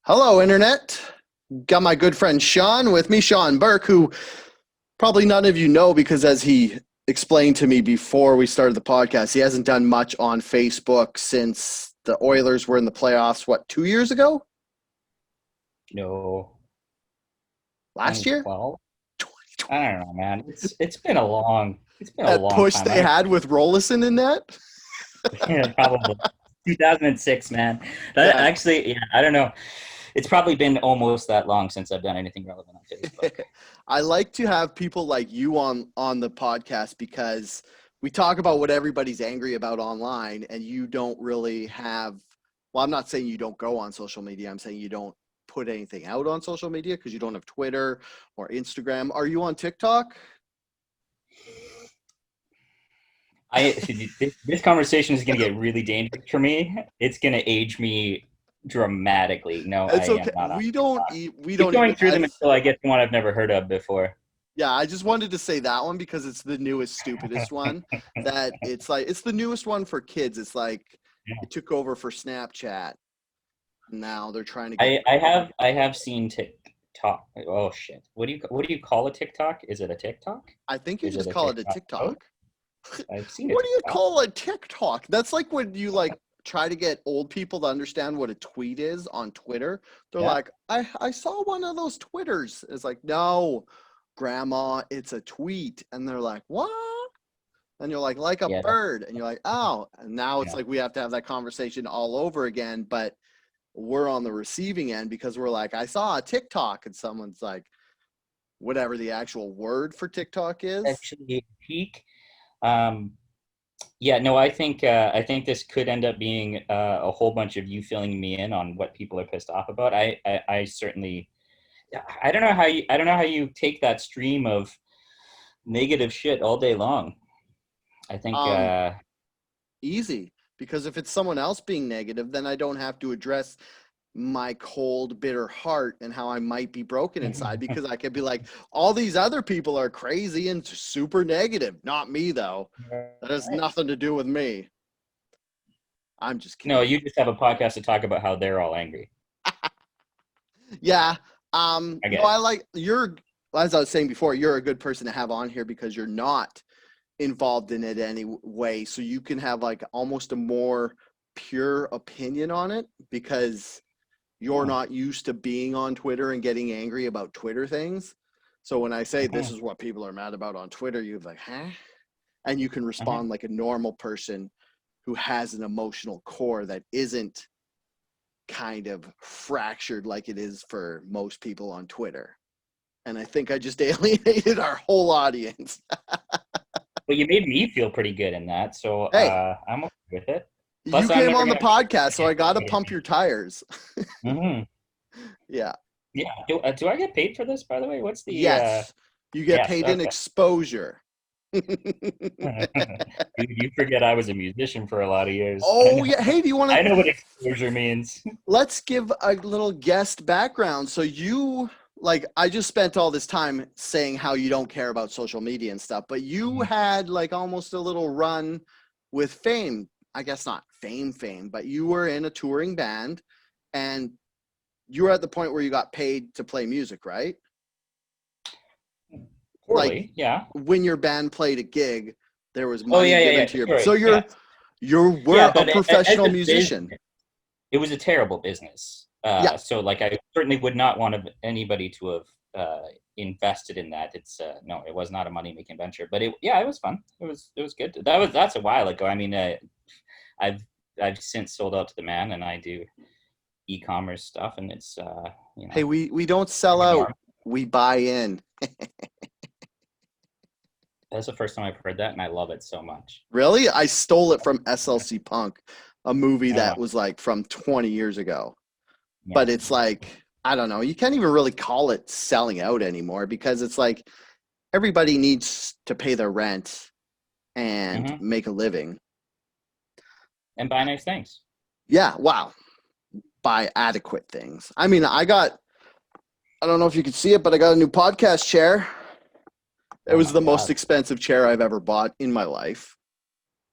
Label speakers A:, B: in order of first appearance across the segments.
A: Hello, Internet. Got my good friend Shawn with me, Shawn Berke, who probably none of you know because, as he explained to me before we started the podcast, he hasn't done much on Facebook since the Oilers were in the playoffs, 2 years ago?
B: No,
A: Last year?
B: 2012. I
A: 2020.
B: don't know, man. It's been a long
A: That push
B: time.
A: they
B: I
A: had with Rollison in that?
B: don't probably 2006, man. That
A: Yeah.
B: actually, yeah, I don't know. It's probably been almost that long since I've done anything relevant on Facebook.
A: I like to have people like you on the podcast because we talk about what everybody's angry about online, and you don't really have. Well, I'm not saying you don't go on social media. I'm saying you don't put anything out on social media because you don't have Twitter or Instagram. Are you on TikTok?
B: This conversation is going to get really dangerous for me. It's going to age me dramatically. No, I
A: It's
B: am
A: okay.
B: not on
A: We don't
B: TikTok.
A: eat. We
B: Keep
A: don't
B: going
A: even.
B: through them until I get to one I've never heard of before.
A: Yeah, I just wanted to say that one because it's the newest, stupidest one. That it's the newest one for kids. It's like it took over for Snapchat. Now they're trying to get.
B: I have seen TikTok. Oh shit! What do you call a TikTok? Is it a TikTok?
A: I think you
B: Is it
A: just
B: a
A: call it a
B: TikTok code?
A: TikTok.
B: I've seen a
A: What do you
B: TikTok.
A: call a TikTok? That's like when you try to get old people to understand what a tweet is on Twitter. They're
B: Yeah,
A: like, I saw one of those Twitters. It's like, no, grandma, it's a tweet. And they're like, what? And you're like a
B: yeah,
A: bird. And you're like, oh. And now it's
B: yeah.
A: like we have to have that conversation all over again. But we're on the receiving end because we're like, I saw a TikTok. And someone's like, whatever the actual word for TikTok is.
B: Actually, peak. Um, yeah, no, I think this could end up being a whole bunch of you filling me in on what people are pissed off about. I certainly I don't know how you take that stream of negative shit all day long. I think
A: Um, Easy. Because if it's someone else being negative, then I don't have to address my cold, bitter heart and how I might be broken inside because I could be like, all these other people are crazy and super negative. Not me, though. That has nothing to do with me. I'm just
B: no,
A: kidding.
B: you just have a podcast to talk about how they're all angry.
A: Yeah.
B: I
A: No,
B: get it.
A: I like as I was saying before, you're a good person to have on here because you're not involved in it anyway. So you can have like almost a more pure opinion on it because you're
B: Hmm.
A: not used to being on Twitter and getting angry about Twitter things. So when I say this
B: Mhm,
A: is what people are mad about on Twitter, you're like, huh? And you can
B: mhm.
A: respond like a normal person who has an emotional core that isn't kind of fractured like it is for most people on Twitter. And I think I just alienated our whole audience.
B: But you made me feel pretty good in that, so
A: Hey,
B: I'm okay with it.
A: you
B: Plus, I'm
A: came
B: never
A: on the
B: gonna
A: podcast, so
B: be
A: I got to
B: again.
A: pump your tires.
B: Hmm.
A: Yeah.
B: Yeah. Do I get paid for this, by the way? What's the
A: Yes. You get
B: yes,
A: paid in
B: okay.
A: exposure.
B: You forget I was a musician for a lot of years. I
A: Oh
B: know
A: yeah. Hey, do you want
B: I
A: to
B: know what exposure means.
A: let's give a little guest background. So you I just spent all this time saying how you don't care about social media and stuff, but you
B: Mhm.
A: had like almost a little run with fame. I guess not fame, but you were in a touring band and you were at the point where you got paid to play music, right? Like
B: Poorly, yeah.
A: when your band played a gig, there was
B: Oh
A: money
B: yeah, yeah,
A: given
B: yeah.
A: to your
B: Sure.
A: so
B: Yeah.
A: you
B: Yeah,
A: were a
B: but as
A: professional
B: a business,
A: musician.
B: it was a terrible business.
A: Yeah.
B: So like I certainly would not want anybody to have invested in that. It's no, it was not a money making venture, but it was fun. It was good. That's a while ago. I mean, I've I've since sold out to the man, and I do e-commerce stuff, and it's
A: Hey, we don't sell out. We buy in.
B: that's the first time I've heard that, and I love it so much.
A: Really? I stole it from SLC Punk, a movie
B: Oh,
A: that was like from 20 years ago.
B: yeah.
A: But it's like, I don't know, you can't even really call it selling out anymore because it's like everybody needs to pay their rent and
B: Hmm.
A: make a living.
B: And buy nice things.
A: Yeah, wow. Buy adequate things. I mean, I don't know if you could see it, but I got a new podcast chair. It
B: Oh
A: was
B: my
A: the most
B: god,
A: expensive chair I've ever bought in my life.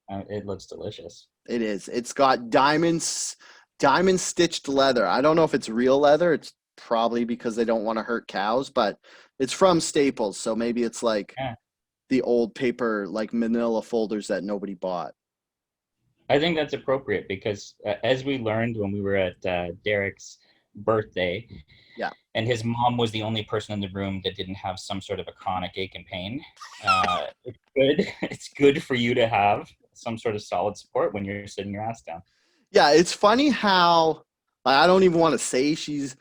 B: it looks delicious.
A: It is. It's got diamond stitched leather. I don't know if it's real leather. It's probably because they don't want to hurt cows, but it's from Staples. So maybe it's like
B: Yeah.
A: the old paper, like manila folders that nobody bought.
B: I think that's appropriate because as we learned when we were at Derek's birthday,
A: Yeah.
B: and his mom was the only person in the room that didn't have some sort of a chronic ache and pain. It's good. It's good for you to have some sort of solid support when you're sitting your ass down.
A: Yeah, it's funny how I don't even want to say she's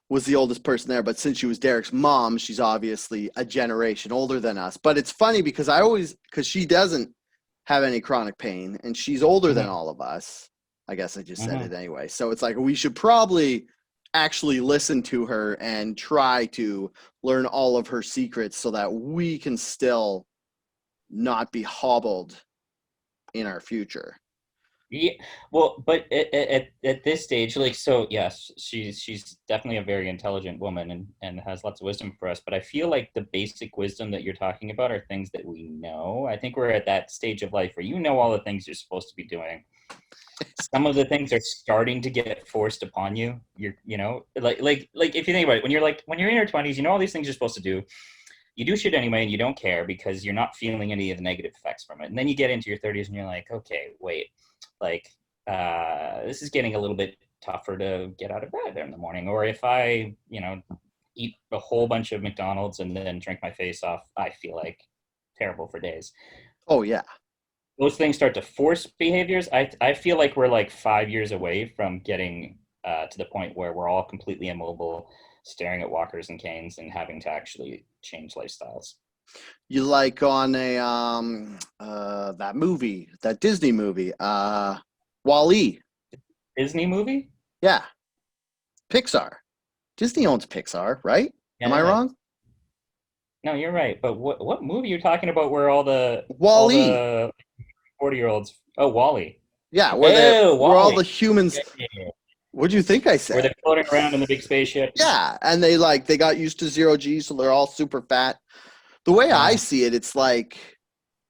A: was the oldest person there, but since she was Derek's mom, she's obviously a generation older than us. But it's funny because because she doesn't have any chronic pain and she's older than
B: Mm-hmm.
A: all of us. I guess I just said
B: Mm-hmm.
A: it anyway. So it's like we should probably actually listen to her and try to learn all of her secrets so that we can still not be hobbled in our future.
B: Yeah, well, but at this stage, like, so yes, she's definitely a very intelligent woman and has lots of wisdom for us. But I feel like the basic wisdom that you're talking about are things that we know. I think we're at that stage of life where you know all the things you're supposed to be doing. Some of the things are starting to get forced upon you. You know, like if you think about it, when you're in your 20s, you know all these things you're supposed to do. You do shit anyway, and you don't care because you're not feeling any of the negative effects from it. And then you get into your 30s, and you're like, okay, wait, like this is getting a little bit tougher to get out of bed in the morning. Or if I, eat a whole bunch of McDonald's and then drink my face off, I feel like terrible for days.
A: Oh yeah.
B: Those things start to force behaviors. I feel like we're like 5 years away from getting to the point where we're all completely immobile, staring at walkers and canes and having to actually change lifestyles.
A: You like on a that movie, that Disney movie, Wall-E.
B: Disney movie?
A: Yeah, Pixar. Disney owns Pixar, right? Am I
B: Yeah.
A: wrong?
B: No, you're right. But what movie are you talking about where all
A: Wall-E.
B: the 40-year-olds? Oh, Wally.
A: Yeah,
B: Oh,
A: where all
B: Wally.
A: the humans.
B: Yeah, yeah, yeah.
A: What do you think I
B: Where
A: said?
B: they're floating around in the big spaceship.
A: Yeah, and they got used to zero G, so they're all super fat. The way I
B: Yeah.
A: see it, it's like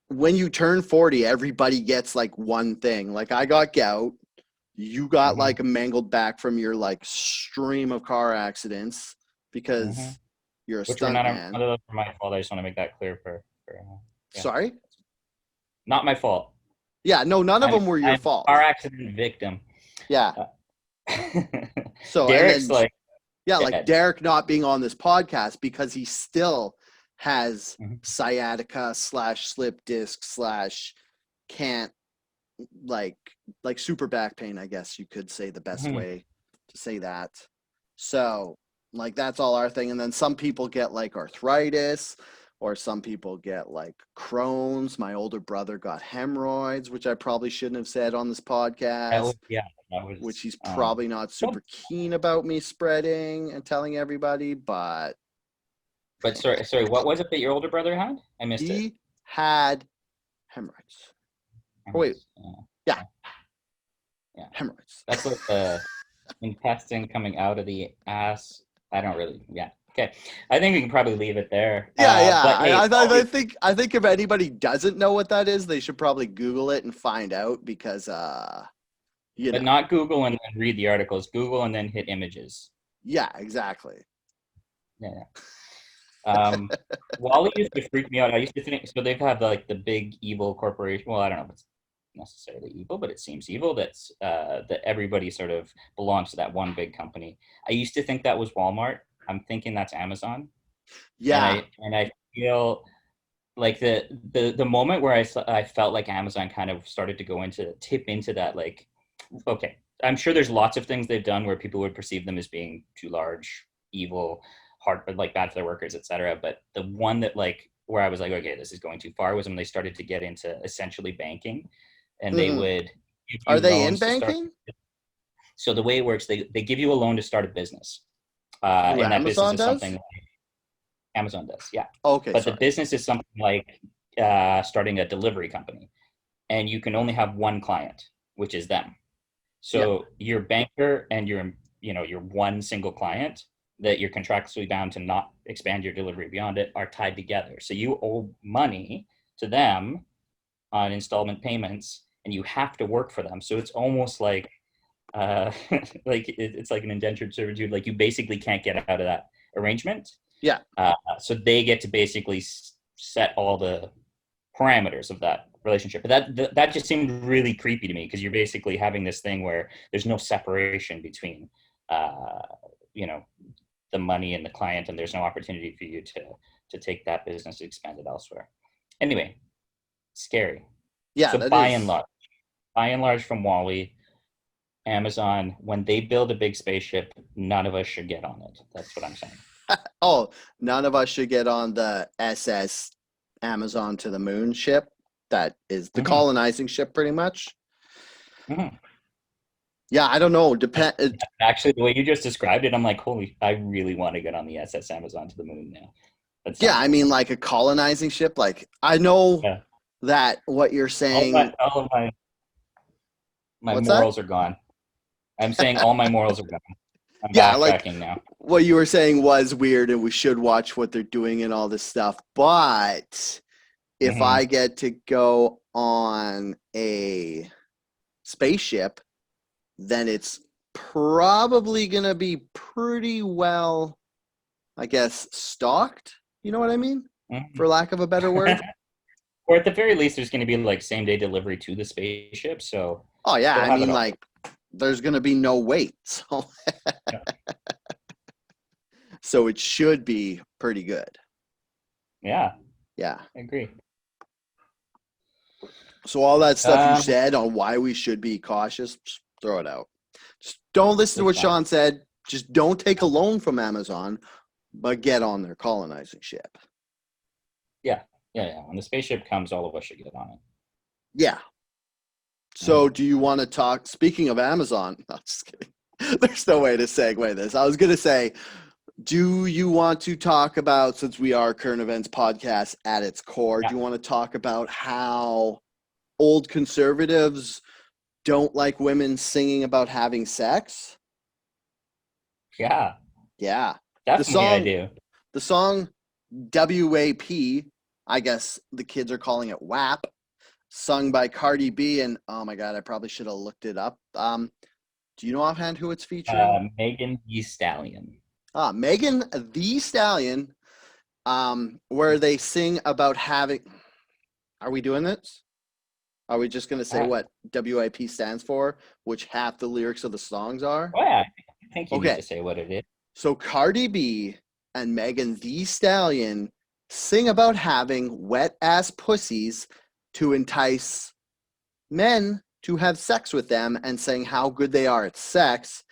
A: when you turn 40, everybody gets like one thing. Like I got gout. You got
B: Mm-hmm.
A: like a mangled back from your like stream of car accidents
B: Mm-hmm.
A: because you're a
B: Which were
A: stunt
B: none
A: man.
B: of those were my fault. I just want to make that clear yeah,
A: Sorry?
B: not my fault.
A: Yeah, no, none of
B: I'm
A: them were your
B: I'm
A: fault.
B: a car accident victim.
A: Yeah.
B: Uh,
A: So, and
B: Derek's
A: then,
B: like
A: yeah, like
B: dead.
A: Derek not being on this podcast because he still has
B: Mhm.
A: sciatica slash slip disc slash can't like super back pain, I guess you could say the best
B: Mhm.
A: way to say that. So like that's all our thing. And then some people get like arthritis or some people get like Crohn's. My older brother got hemorrhoids, which I probably shouldn't have said on this
B: That was
A: podcast,
B: yeah. That
A: which
B: was
A: he's probably not
B: well,
A: super keen about me spreading and telling everybody, but
B: but sorry. What was it that your older brother had? I missed it.
A: he had hemorrhoids. Oh wait,
B: Yeah.
A: yeah,
B: Yeah. Yeah.
A: hemorrhoids.
B: That's like the intestine coming out of the ass. I don't really. Yeah. Okay. I think we can probably leave it there.
A: Yeah, yeah.
B: But hey,
A: I think if anybody doesn't know what that is, they should probably Google it and find out because you
B: but
A: know.
B: not Google and then read the articles. Google and then hit images.
A: Yeah, exactly.
B: Yeah. Wally used to freak me out. I used to think so. They've had like the big evil corporation. Well, I don't know if it's necessarily evil, but it seems evil. That everybody sort of belongs to that one big company. I used to think that was Walmart. I'm thinking that's Amazon, and
A: Yeah.
B: I feel like the moment where I felt like Amazon kind of started to tip into that like okay, I'm sure there's lots of things they've done where people would perceive them as being too large, evil, hard, like bad for their workers, etc. But the one that like where I was like, okay, this is going too far was when they started to get into essentially banking, and they
A: Hmm.
B: would give
A: Are
B: you
A: they in
B: loans to start.
A: banking?
B: So the way it works, they give you a loan to start a business,
A: Who
B: and that business
A: Amazon
B: is something
A: does?
B: like Amazon does, yeah.
A: Okay,
B: But the
A: sorry.
B: business is something like starting a delivery company, and you can only have one client, which is them.
A: Yeah.
B: So your banker and your one single client that you're contractually bound to not expand your delivery beyond it are tied together. So you owe money to them on installment payments and you have to work for them. So it's almost like like it's like an indentured servitude. Like you basically can't get out of that arrangement.
A: Yeah.
B: So they get to basically set all the parameters of that relationship. But that just seemed really creepy to me, because you're basically having this thing where there's no separation between, you know, the money and the client, and there's no opportunity for you to take that business and expand it elsewhere. Anyway, scary.
A: Yeah,
B: So
A: that
B: by
A: is.
B: and large from Wally, Amazon, when they build a big spaceship, none of us should get on it. That's what I'm saying.
A: Oh, none of us should get on the SS Amazon to the moon ship. That is the colonizing ship, pretty much.
B: Mm-hmm.
A: Yeah, I don't know.
B: Actually, the way you just described it, I'm like, holy! I really want to get on the SS Amazon to the moon now.
A: Yeah, I mean, like a colonizing ship. Like, I know that what you're saying.
B: All of my
A: What's
B: morals
A: that?
B: are gone. I'm saying all my morals are gone. I'm
A: Yeah, like
B: backtracking now.
A: what you were saying was weird, and we should watch what they're doing and all this stuff. But if I get to go on a spaceship, then it's probably going to be pretty well, I guess, stocked. You know what I mean? For lack of a better word.
B: Or at the very least, there's going to be like same day delivery to the spaceship. So,
A: oh, yeah. I mean, like, there's going to be no wait. So. So it should be pretty good.
B: Yeah.
A: Yeah.
B: I agree.
A: So all that stuff you said on why we should be cautious, just throw it out. Just don't listen to what Shawn said. Just don't take a loan from Amazon, but get on their colonizing ship.
B: Yeah. When the spaceship comes, all of us should get on it.
A: Yeah. So do you want to talk, speaking of Amazon, no, just kidding. There's no way to segue this. I was going to say, do you want to talk about, since we are a current events podcast at its core, do you want to talk about how old conservatives don't like women singing about having sex?
B: Yeah.
A: Yeah.
B: Definitely I do.
A: The song WAP, I guess the kids are calling it WAP, sung by Cardi B, and oh my God, I probably should have looked it up. Do you know offhand who it's featuring?
B: Megan Thee Stallion.
A: Megan Thee Stallion, where they sing about having. Are we doing this? Are we just going to say what WIP stands for, which half the lyrics of the songs are?
B: Oh, yeah. I think you need to say what it is.
A: So Cardi B and Megan Thee Stallion sing about having wet-ass pussies to entice men to have sex with them, and saying how good they are at sex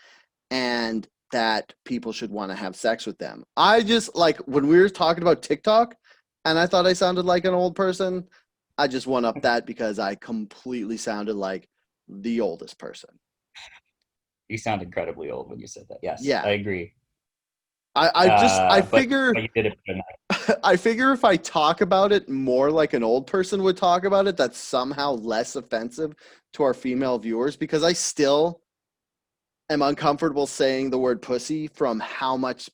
A: and that people should want to have sex with them. I just, like, when we were talking about TikTok and I thought I sounded like an old person, I just one up that because I completely sounded like the oldest person.
B: You sound incredibly old when you said that. Yes,
A: yeah.
B: I agree.
A: I figure
B: but you did it.
A: I figure if I talk about it more like an old person would talk about it, that's somehow less offensive to our female viewers, because I still am uncomfortable saying the word pussy from how much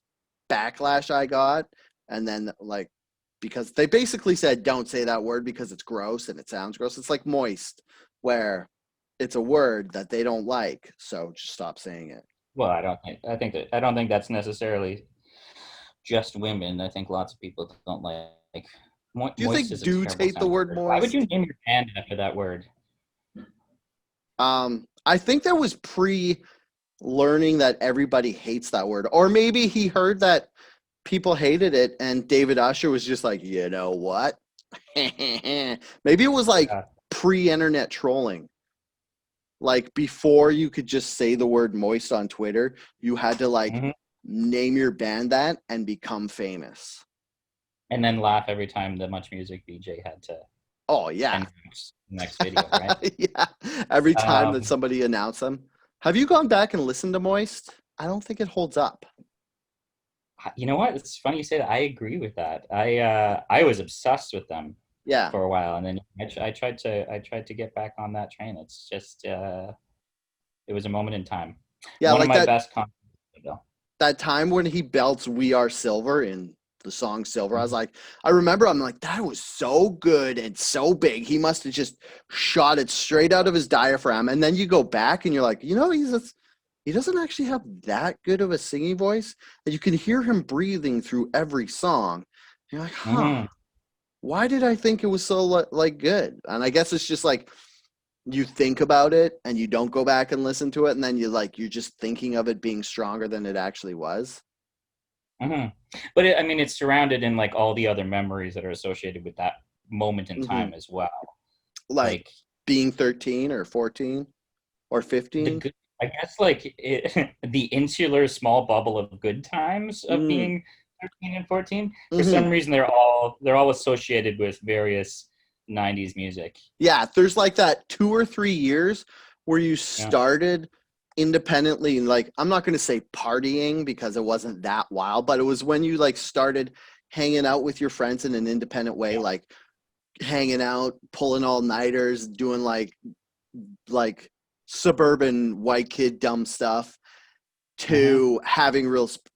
A: backlash I got. And then, like, because they basically said don't say that word because it's gross and it sounds gross. It's like moist, where it's a word that they don't like, so just stop saying it.
B: Well, I don't think that's necessarily just women. I think lots of people don't like.
A: Do you think dudes hate the word moist?
B: Why would you name your band after that word?
A: I think there was learning that everybody hates that word, or maybe he heard that people hated it and David Usher was just like, you know what? Maybe it was like pre-internet trolling. Like before you could just say the word moist on Twitter, you had to like name your band that and become famous.
B: And then laugh every time the Much Music VJ had to.
A: Oh yeah.
B: Next video, right?
A: Yeah. Every time that somebody announced them. Have you gone back and listened to Moist? I don't think it holds up.
B: You know what? It's funny you say that. I agree with that. I was obsessed with them.
A: Yeah.
B: For a while, and then I tried to get back on that train. It's just it was a moment in time.
A: Yeah,
B: one
A: like
B: of my best concerts.
A: That time when he belts "We Are Silver" in the song "Silver," I was like, I remember, I'm like, that was so good and so big. He must have just shot it straight out of his diaphragm. And then you go back and you're like, you know, he's he doesn't actually have that good of a singing voice, and you can hear him breathing through every song. You're like, huh,
B: Mm-hmm.
A: why did I think it was so like good? And I guess it's just like you think about it and you don't go back and listen to it, and then you're just thinking of it being stronger than it actually was.
B: Mm-hmm. But I mean, it's surrounded in like all the other memories that are associated with that moment in
A: Hmm.
B: time as well.
A: Like
B: Like
A: being 13 or 14 or
B: the
A: 15.
B: good, I guess, like the insular small bubble of good times of
A: Mm.
B: being 13 and 14. For some
A: Hmm.
B: reason, they're all associated with various 90s music.
A: Yeah, there's like that 2 or 3 years where you
B: Yeah.
A: started independently, like I'm not going to say partying because it wasn't that wild, but it was when you like started hanging out with your friends in an independent way, like hanging out, pulling all-nighters, doing like suburban white kid dumb stuff,
B: Mm-hmm.
A: to having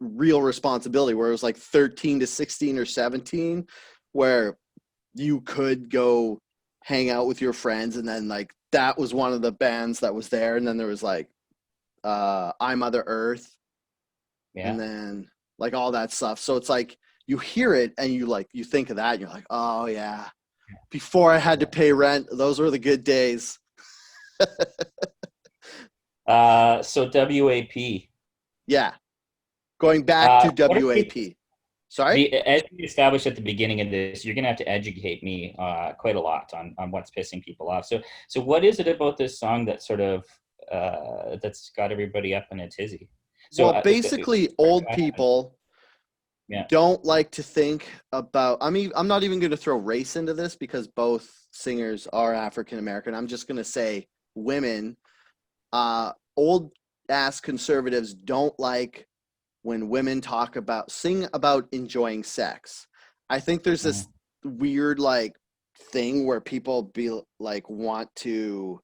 A: real responsibility, where it was like 13 to 16 or 17, where you could go hang out with your friends, and then like that was one of the bands that was there, and then there was like I Mother Earth, and
B: Yeah.
A: then like all that stuff. So it's like you hear it and you think of that and you're like, oh yeah, before I had to pay rent, those were the good days.
B: So WAP.
A: Yeah, going back to
B: What are
A: WAP. Sorry.
B: as we established at the beginning of this, you're gonna have to educate me quite a lot on what's pissing people off. So what is it about this song that sort of that's got everybody up in a tizzy? So
A: Well, basically old people
B: yeah.
A: don't like to think about, I mean, I'm not even going to throw race into this because both singers are African American. I'm just going to say women, old ass conservatives don't like when women sing about enjoying sex. I think there's
B: Mhm.
A: this weird like thing where people be like want to,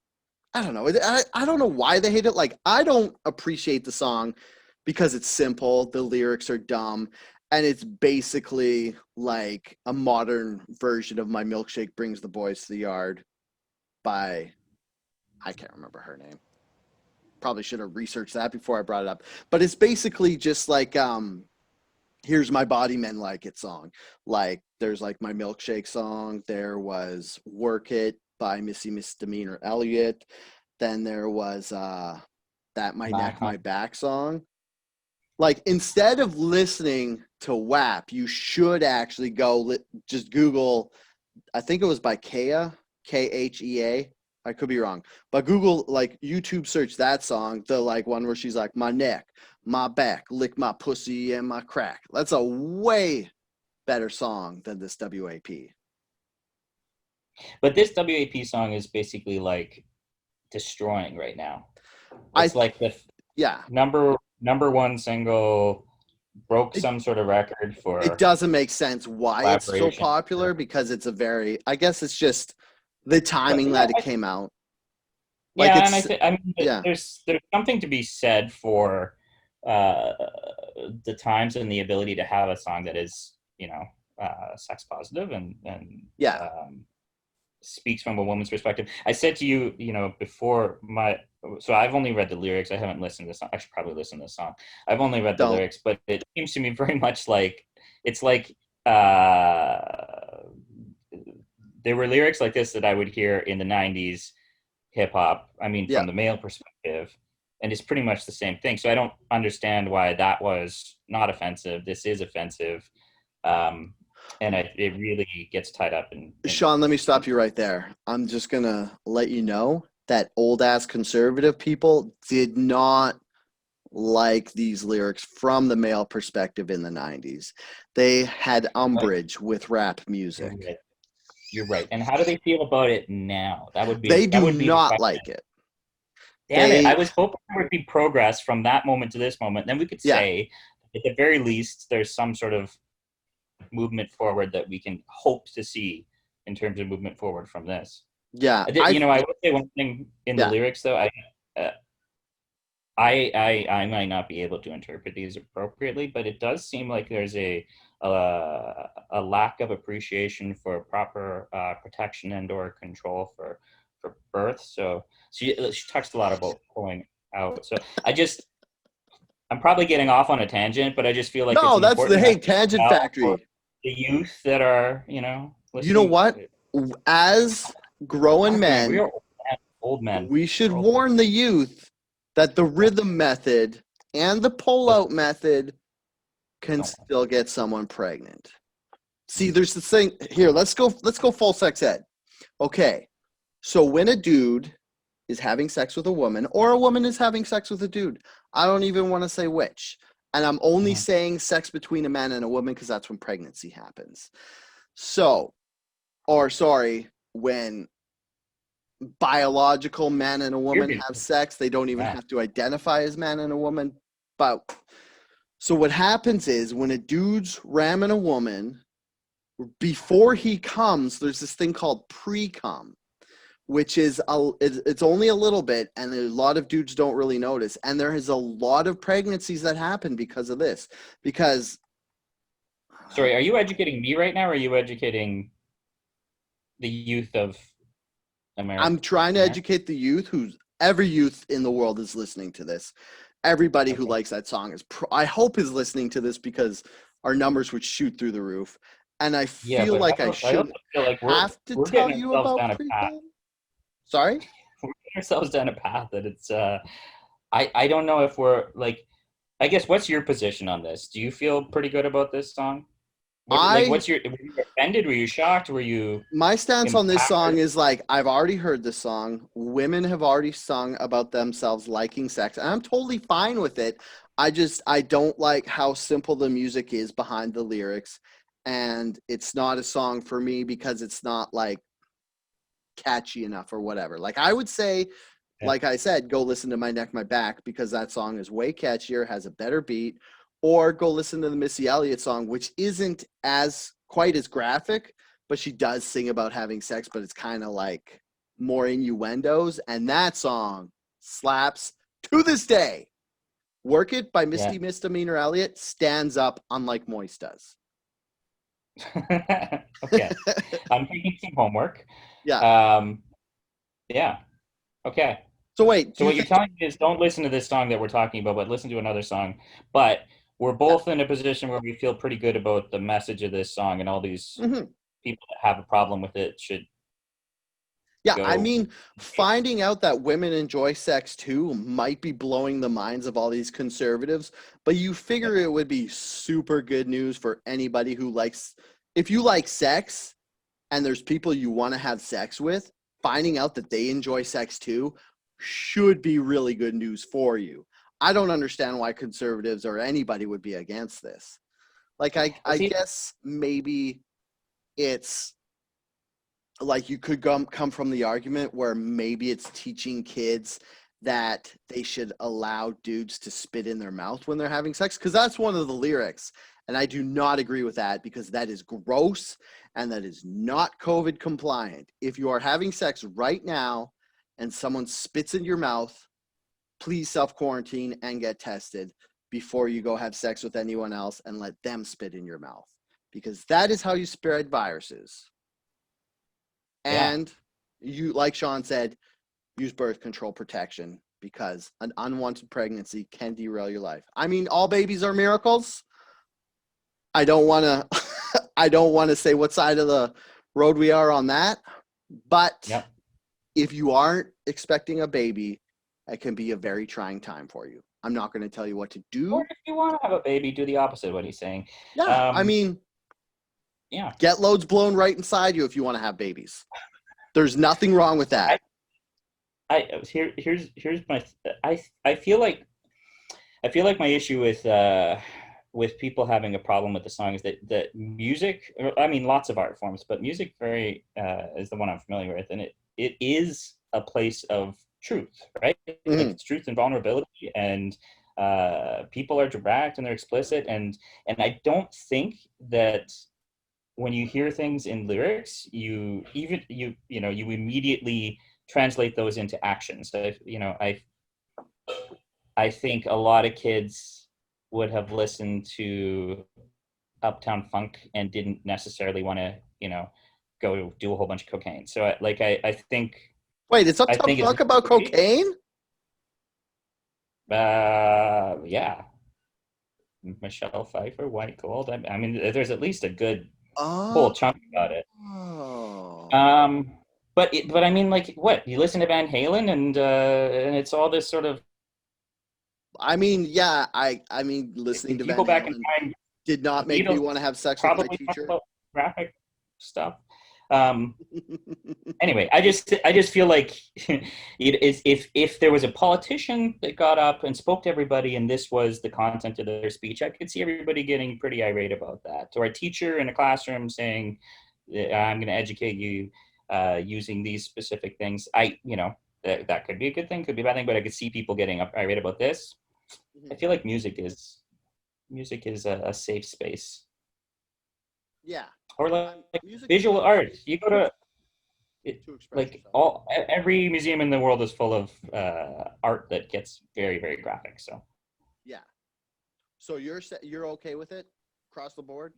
A: I don't know. I don't know why they hate it. Like, I don't appreciate the song because it's simple, the lyrics are dumb, and it's basically like a modern version of My Milkshake Brings the Boys to the Yard by, I can't remember her name. Probably should have researched that before I brought it up. But it's basically just like Here's My Body Men Like It song. Like there's like My Milkshake song, there was Work It by Missy Misdemeanor Elliott. Then there was that My
B: My
A: Neck,
B: con-
A: My Back song. Like instead of listening to WAP, you should actually just Google, I think it was by Khea, Khea. I could be wrong, but Google, like YouTube search that song, the like one where she's like, my neck, my back, lick my pussy and my crack. That's a way better song than this WAP.
B: But this WAP song is basically like destroying right now.
A: I
B: It's like the
A: Yeah,
B: number one single, broke
A: it,
B: some sort of record
A: it
B: for
A: doesn't make sense why it's so
B: collaboration.
A: popular because it's a very, I guess it's just the
B: But
A: timing
B: yeah,
A: that it came out. Like
B: yeah, and
A: it's,
B: I mean,
A: yeah,
B: there's something to be said for uh, the times and the ability to have a song that is, sex positive and
A: yeah,
B: um, speaks from a woman's perspective. I said to you, before so I've only read the lyrics. I haven't listened to this song. I should probably listen to this song. I've only read the
A: don't.
B: lyrics, but it seems to me very much like it's like uh, there were lyrics like this that I would hear in the 90s hip hop. I mean,
A: Yeah.
B: from the male perspective, and it's pretty much the same thing. So I don't understand why that was not offensive. This is offensive. Um, and it really gets tied up in
A: Shawn, let me stop you right there. I'm just going to let you know that old ass conservative people did not like these lyrics from the male perspective in the 90s. They had
B: right.
A: umbrage with rap
B: You're
A: music.
B: right. You're right. And how do they feel about it now? That would
A: They
B: be that
A: do
B: would be the
A: not
B: question.
A: like it.
B: Damn it! I
A: They,
B: was hoping there would be progress from that moment to this moment. Then we could
A: yeah,
B: say, at the very least, there's some sort of movement forward that we can hope to see in terms of movement forward from this.
A: yeah,
B: I would say one thing in the
A: yeah,
B: lyrics though. Uh, I might not be able to interpret these appropriately, but it does seem like there's a lack of appreciation for proper protection and or control for birth. So she talks a lot about pulling out. So I just I'm probably getting off on a tangent, but I just feel like it's
A: No,
B: an
A: that's the
B: important
A: hey
B: message as
A: tangent
B: well for
A: factory.
B: the youth that are,
A: You know
B: listening.
A: what? As growing
B: God damn, we
A: men,
B: are old men.
A: we should
B: We're old men.
A: warn the youth that the
B: Yeah,
A: rhythm method and the pull-out method can
B: don't.
A: still get someone pregnant. See, there's this thing here. Let's go full sex ed. Okay. So when a dude is having sex with a woman or a woman is having sex with a dude, I don't even want to say which. And I'm only
B: Mhm.
A: saying sex between a man and a woman because that's when pregnancy happens. So, or sorry, when biological man and a
B: You're
A: woman
B: good.
A: have sex, they don't even
B: Yeah.
A: have to identify as man and a woman. But so what happens is when a dude's ramming a woman, before he comes, there's this thing called pre-cum, which is it's only a little bit, and a lot of dudes don't really notice. And there is a lot of pregnancies that happen because of this. Because
B: Sorry, are you educating me right now, or are you educating the youth of
A: I'm
B: America?
A: trying to
B: America?
A: educate the youth, who's every youth in the world is listening to this. Everybody who
B: Okay.
A: likes that song I hope is listening to this because our numbers would shoot through the roof. And I
B: Yeah,
A: feel
B: but
A: like I
B: I
A: shouldn't
B: also feel like
A: have to
B: we're
A: tell
B: getting
A: you
B: ourselves
A: about
B: down a path.
A: pre-com. Sorry?
B: We're getting ourselves down a path that it's I don't know if we're like, I guess, what's your position on this? Do you feel pretty good about this song?
A: I
B: What's were you offended? Were you shocked? Were you
A: My stance on this song
B: empowered?
A: is like I've already heard the song. Women have already sung about themselves liking sex, and I'm totally fine with it. I don't like how simple the music is behind the lyrics, and it's not a song for me because it's not like catchy enough or whatever. Like I would say,
B: Yeah.
A: like I said, go listen to My Neck My Back because that song is way catchier, has a better beat, or go listen to the Missy Elliott song, which isn't as quite as graphic, but she does sing about having sex, but it's kind of like more innuendos, and that song slaps to this day. Work It by
B: Yeah.
A: Misty Misdemeanor Elliott stands up unlike Moist does.
B: Okay. I'm taking some homework.
A: Yeah.
B: Um, yeah. Okay.
A: So wait, do
B: So
A: you
B: what you're
A: think
B: telling me is don't listen to this song that we're talking about, but listen to another song. But we're
A: yeah.
B: both in a position where we feel pretty good about the message of this song, and all these
A: Mhm.
B: people that have a problem with it should
A: Yeah, I
B: go.
A: mean, finding out that women enjoy sex too might be blowing the minds of all these conservatives, but you figure it would be super good news for anybody who likes, if you like sex and there's people you want to have sex with, finding out that they enjoy sex too should be really good news for you. I don't understand why conservatives or anybody would be against this. Like,
B: Well,
A: I
B: see,
A: guess maybe it's like you could come from the argument where maybe it's teaching kids that they should allow dudes to spit in their mouth when they're having sex because that's one of the lyrics, and I do not agree with that because that is gross and that is not COVID compliant. If you are having sex right now and someone spits in your mouth, please self quarantine and get tested before you go have sex with anyone else and let them spit in your mouth because that is how you spread viruses.
B: yeah.
A: And you, like Shawn said, use birth control protection because an unwanted pregnancy can derail your life. I mean, all babies are miracles. I don't want to I don't want to say what side of the road we are on that, but
B: Yep.
A: if you aren't expecting a baby, it can be a very trying time for you. I'm not going to tell you what to
B: Or
A: do.
B: if you want to have a baby, do the opposite of what he's saying.
A: Yeah, I
B: Um,
A: mean,
B: yeah.
A: get loads blown right inside you if you want to have babies. There's nothing wrong with
B: I,
A: that.
B: here's my I feel like my issue with people having a problem with the song is that music, I mean lots of art forms, but music very is the one I'm familiar with, and it is a place of truth, right? Like
A: Mhm.
B: it's truth and vulnerability, and people are direct and they're explicit, and I don't think that when you hear things in lyrics, you immediately translate those into actions. So I think a lot of kids would have listened to Uptown Funk and didn't necessarily want to, go do a whole bunch of cocaine. So
A: Wait, it's
B: I
A: Uptown
B: think it's
A: Funk about
B: really,
A: cocaine?
B: yeah. Michelle Pfeiffer, White Gold. I mean, there's at least a good
A: Oh.
B: whole chunk about it. Um, but I mean, like, what you listen to Van Halen, and it's all this sort of.
A: I mean, yeah, I mean, listening to
B: If you
A: Van
B: go back in
A: Halen
B: time,
A: did
B: the
A: not make me
B: Beatles
A: want to have sex with my
B: probably talk
A: teacher.
B: about graphic stuff. Um, anyway, I just feel like it is if there was a politician that got up and spoke to everybody, and this was the content of their speech, I could see everybody getting pretty irate about that. Or a teacher in a classroom saying, "I'm going to educate you using these specific things." That could be a good thing, could be a bad thing, but I could see people getting irate about this. I feel like music is a safe space,
A: Yeah,
B: or like
A: music is
B: visual
A: not a
B: art.
A: space
B: You go to it,
A: to express
B: like
A: yourself.
B: every museum in the world is full of art that gets very very graphic. So
A: Yeah. So you're okay with it across the board?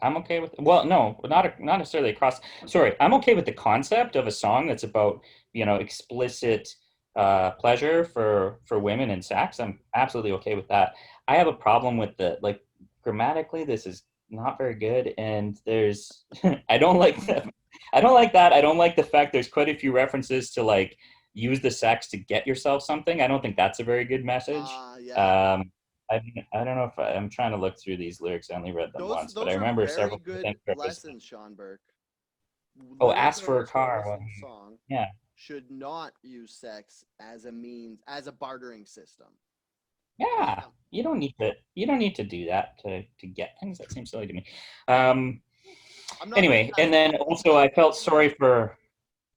B: I'm okay with, well, no, not necessarily across. Sorry, I'm okay with the concept of a song that's about explicit pleasure for women and sex. I'm absolutely okay with that. I have a problem with the, like, grammatically this is not very good, and there's I don't like that. I don't like that. I don't like the fact there's quite a few references to, like, use the sex to get yourself something. I don't think that's a very good message.
A: Yeah.
B: Um, I don't know if I'm trying to look through these lyrics. I only read them
A: Those
B: once, but I
A: those are
B: remember
A: very
B: several
A: good
B: things represented.
A: lessons, Sean Burke.
B: Oh,
A: Little
B: ask for a
A: girls who are
B: car. Well,
A: listening to the song
B: yeah,
A: should not use sex as a means, as a bartering system. Like,
B: yeah. You don't need to do that to get things. That seems silly to me. Um,
A: I'm not going to
B: anyway,
A: pass
B: and
A: a
B: then
A: moral
B: also I
A: judgment
B: felt
A: on that.
B: sorry for.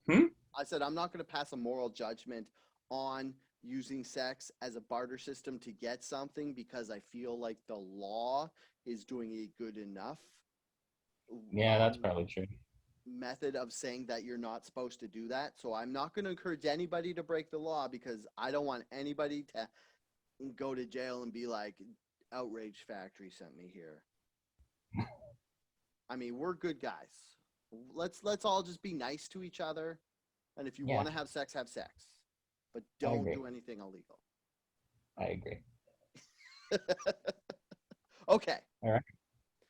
B: Hmm?
A: I said I'm not going to pass a moral judgment on using sex as a barter system to get something because I feel like the law is doing a good enough
B: Yeah, that's
A: um,
B: probably true.
A: method of saying that you're not supposed to do that. So I'm not going to encourage anybody to break the law because I don't want anybody to go to jail and be like, Outrage Factory sent me here. I mean, we're good guys. Let's all just be nice to each other. And if you
B: Yeah,
A: want to have sex, but
B: I
A: don't
B: agree.
A: do anything illegal.
B: I agree.
A: Okay.
B: All right.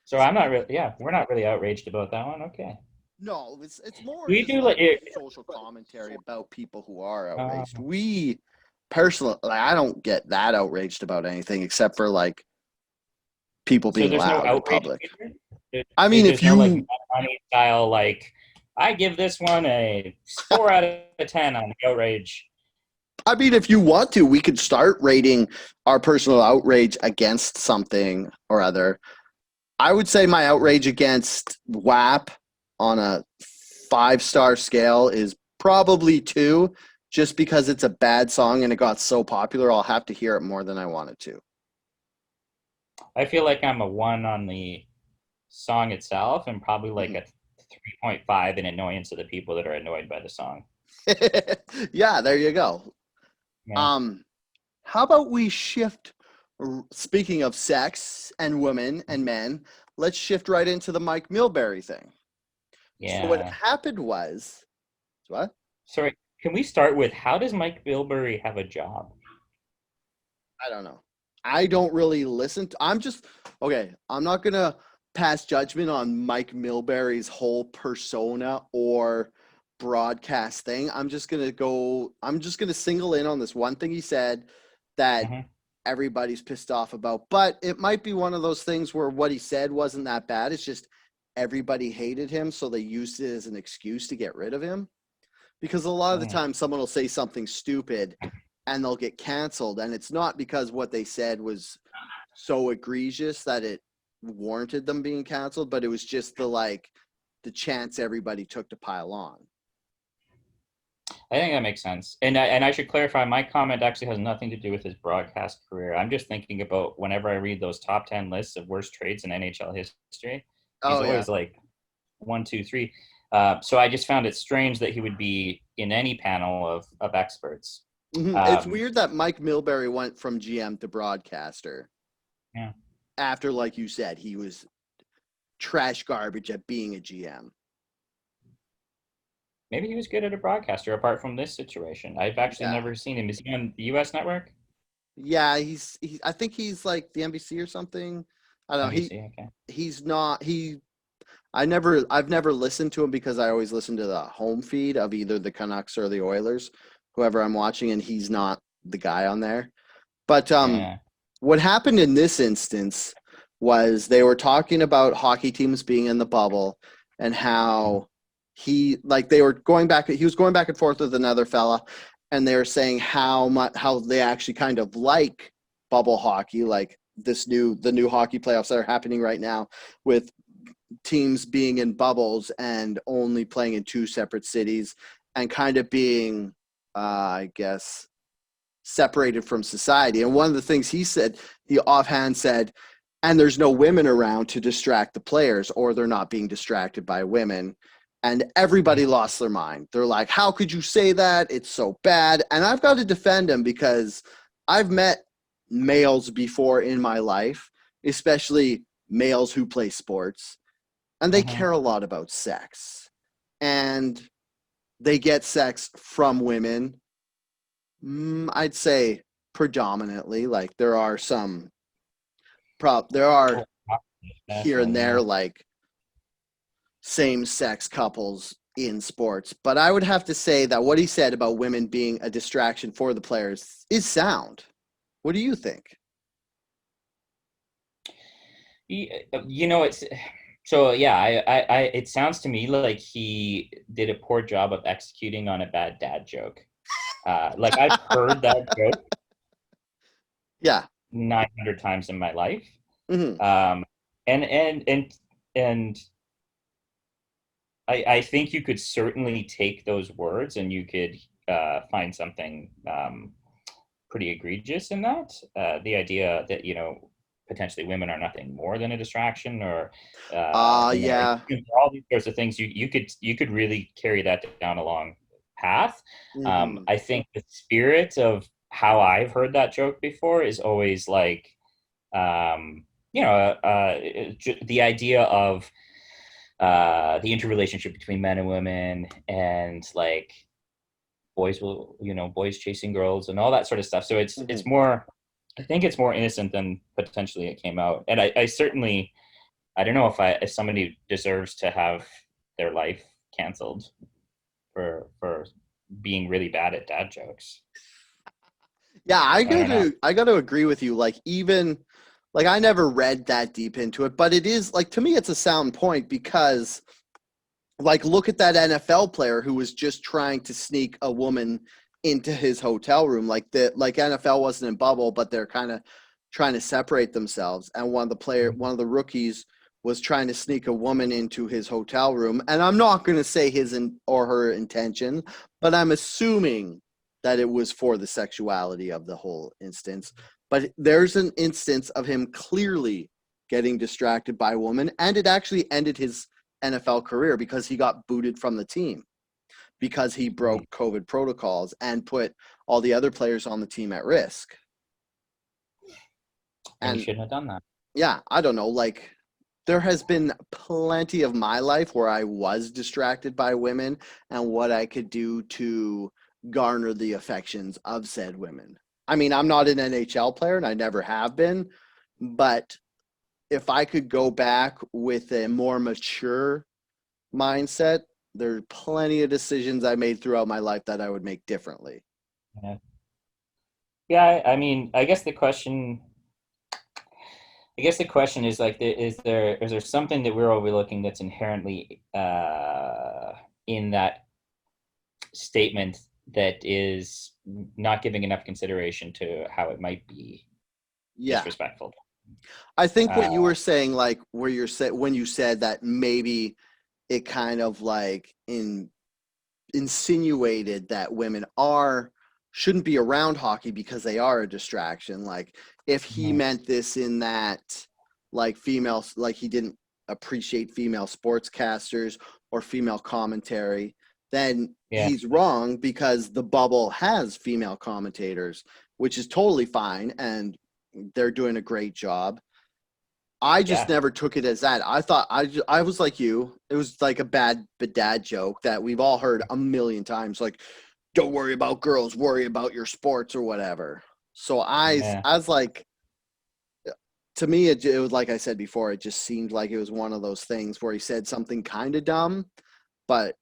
B: So I'm not really.
A: Speaking,
B: Yeah, we're not really outraged about that one. Okay.
A: no, it's more
B: We
A: just
B: do like
A: like
B: it.
A: social commentary about people who are
B: Uh,
A: outraged. We personally, like, I don't get that outraged about anything except for like people
B: so
A: being
B: there's no
A: loud in
B: outrage
A: public.
B: feature? There,
A: I mean, if
B: there's no, like,
A: you,
B: money style, like, I give this one a 4 out of 10 on outrage.
A: I mean, if you want to, we could start rating our personal outrage against something or other. I would say my outrage against WAP on a 5-star scale is probably 2, just because it's a bad song and it got so popular. I'll have to hear it more than I wanted
B: I feel like I'm a 1 on the song itself, and probably like
A: to.
B: a 3.5 in annoyance of the people that are annoyed by the song.
A: Yeah, there you go.
B: Yeah.
A: Um, how about we shift? Speaking of sex and women and men, let's shift right into the Mike Milbury thing. So what
B: Yeah.
A: happened was what?
B: Sorry, can we start with, how does Mike Bilberry have a job?
A: I don't know. I don't really listen to, I'm just okay. I'm not gonna pass judgment on Mike Milbury's whole persona or broadcast thing. I'm just gonna single in on this one thing he said that
B: Hmm.
A: everybody's pissed off about. But it might be one of those things where what he said wasn't that bad. It's just everybody hated him, so they used it as an excuse to get rid of him. Because a lot of the
B: Mm.
A: time someone will say something stupid and they'll get canceled, and it's not because what they said was so egregious that it warranted them being canceled, but it was just the chance everybody took to pile on.
B: I think that makes sense. And I should clarify, my comment actually has nothing to do with his broadcast career. I'm just thinking about whenever I read those top 10 lists of worst trades in NHL history, he's
A: Oh yeah.
B: always like 1, 2, 3. So I just found it strange that he would be in any panel of experts.
A: It's
B: Um,
A: weird that Mike Milbury went from GM to broadcaster
B: yeah.
A: after, like you said, he was trash garbage at being a GM.
B: Maybe he was good at a broadcaster apart from this situation. I've actually
A: Yeah.
B: never seen him. Is he on the US network?
A: Yeah, I think he's like the NBC or something. I don't know.
B: NBC. Okay.
A: He's not I've never listened to him because I always listen to the home feed of either the Canucks or the Oilers, whoever I'm watching, and he's not the guy on there. But
B: Yeah.
A: what happened in this instance was they were talking about hockey teams being in the bubble and how they were going back he was going back and forth with another fella, and they were saying how they actually kind of like bubble hockey, like the new hockey playoffs that are happening right now with teams being in bubbles and only playing in two separate cities and kind of being I guess separated from society. And one of the things he offhand said, and there's no women around to distract the players, or they're not being distracted by women. And everybody lost their mind. They're like, how could you say that? It's so bad. And I've got to defend him because I've met males before in my life, especially males who play sports, and they
B: Mm-hmm.
A: care a lot about sex. And they get sex from women. I'd say predominantly. Like there are here and
B: Definitely.
A: there
B: Yeah.
A: like same sex couples in sports, but I would have to say that what he said about women being a distraction for the players is sound. What do you think?
B: It's so yeah. It sounds to me like he did a poor job of executing on a bad dad joke. Like I've heard that joke
A: Yeah.
B: 900 times in my life.
A: Hmm.
B: Um, and I think you could certainly take those words and you could find something pretty egregious in that. The idea that, potentially women are nothing more than a distraction, or women are
A: Yeah.
B: all these sorts of things. You could really carry that down a long path.
A: Hmm.
B: I think the spirit of how I've heard that joke before is always like, um, the idea of the interrelationship between men and women, and like boys chasing girls and all that sort of stuff. So it's
A: Hmm.
B: more, I think it's more innocent than potentially it came out. And I certainly, I don't know if somebody deserves to have their life canceled for being really bad at dad jokes.
A: Yeah,
B: I don't know.
A: I got to agree with you. Like even like I never read that deep into it, but it is like to me it's a sound point because like look at that NFL player who was just trying to sneak a woman into his hotel room. Like NFL wasn't in bubble, but they're kind of trying to separate themselves. And one of the rookies was trying to sneak a woman into his hotel room. And I'm not going to say or her intention, but I'm assuming that it was for the sexuality of the whole instance. But there's an instance of him clearly getting distracted by a woman, and it actually ended his NFL career because he got booted from the team because he broke
B: Right.
A: COVID protocols and put all the other players on the team at risk.
B: And he
A: And
B: shouldn't have done that.
A: yeah, I don't know. Like, there has been plenty of my life where I was distracted by women and what I could do to garner the affections of said women. I mean, I'm not an NHL player and I never have been, but if I could go back with a more mature mindset, there are plenty of decisions I made throughout my life that I would make differently.
B: Yeah. Yeah. I mean, I guess the question is like, is there something that we're overlooking that's inherently in that statement that is not giving enough consideration to how it might be
A: Yeah.
B: disrespectful?
A: I think what you
B: Uh,
A: were saying, like where you're said when you said that maybe it kind of like insinuated that women are shouldn't be around hockey because they are a distraction. Like if he
B: mhm.
A: meant this in that like females like he didn't appreciate female sportscasters or female commentary, then
B: Yeah,
A: he's wrong because the bubble has female commentators, which is totally fine and they're doing a great job. I just
B: yeah,
A: never took it as that. I was like you. It was like a bad dad joke that we've all heard a million times. Like, don't worry about girls, worry about your sports or whatever. So I
B: Yeah.
A: was like, to me, it was like I said before, it just seemed like it was one of those things where he said something kind of dumb, but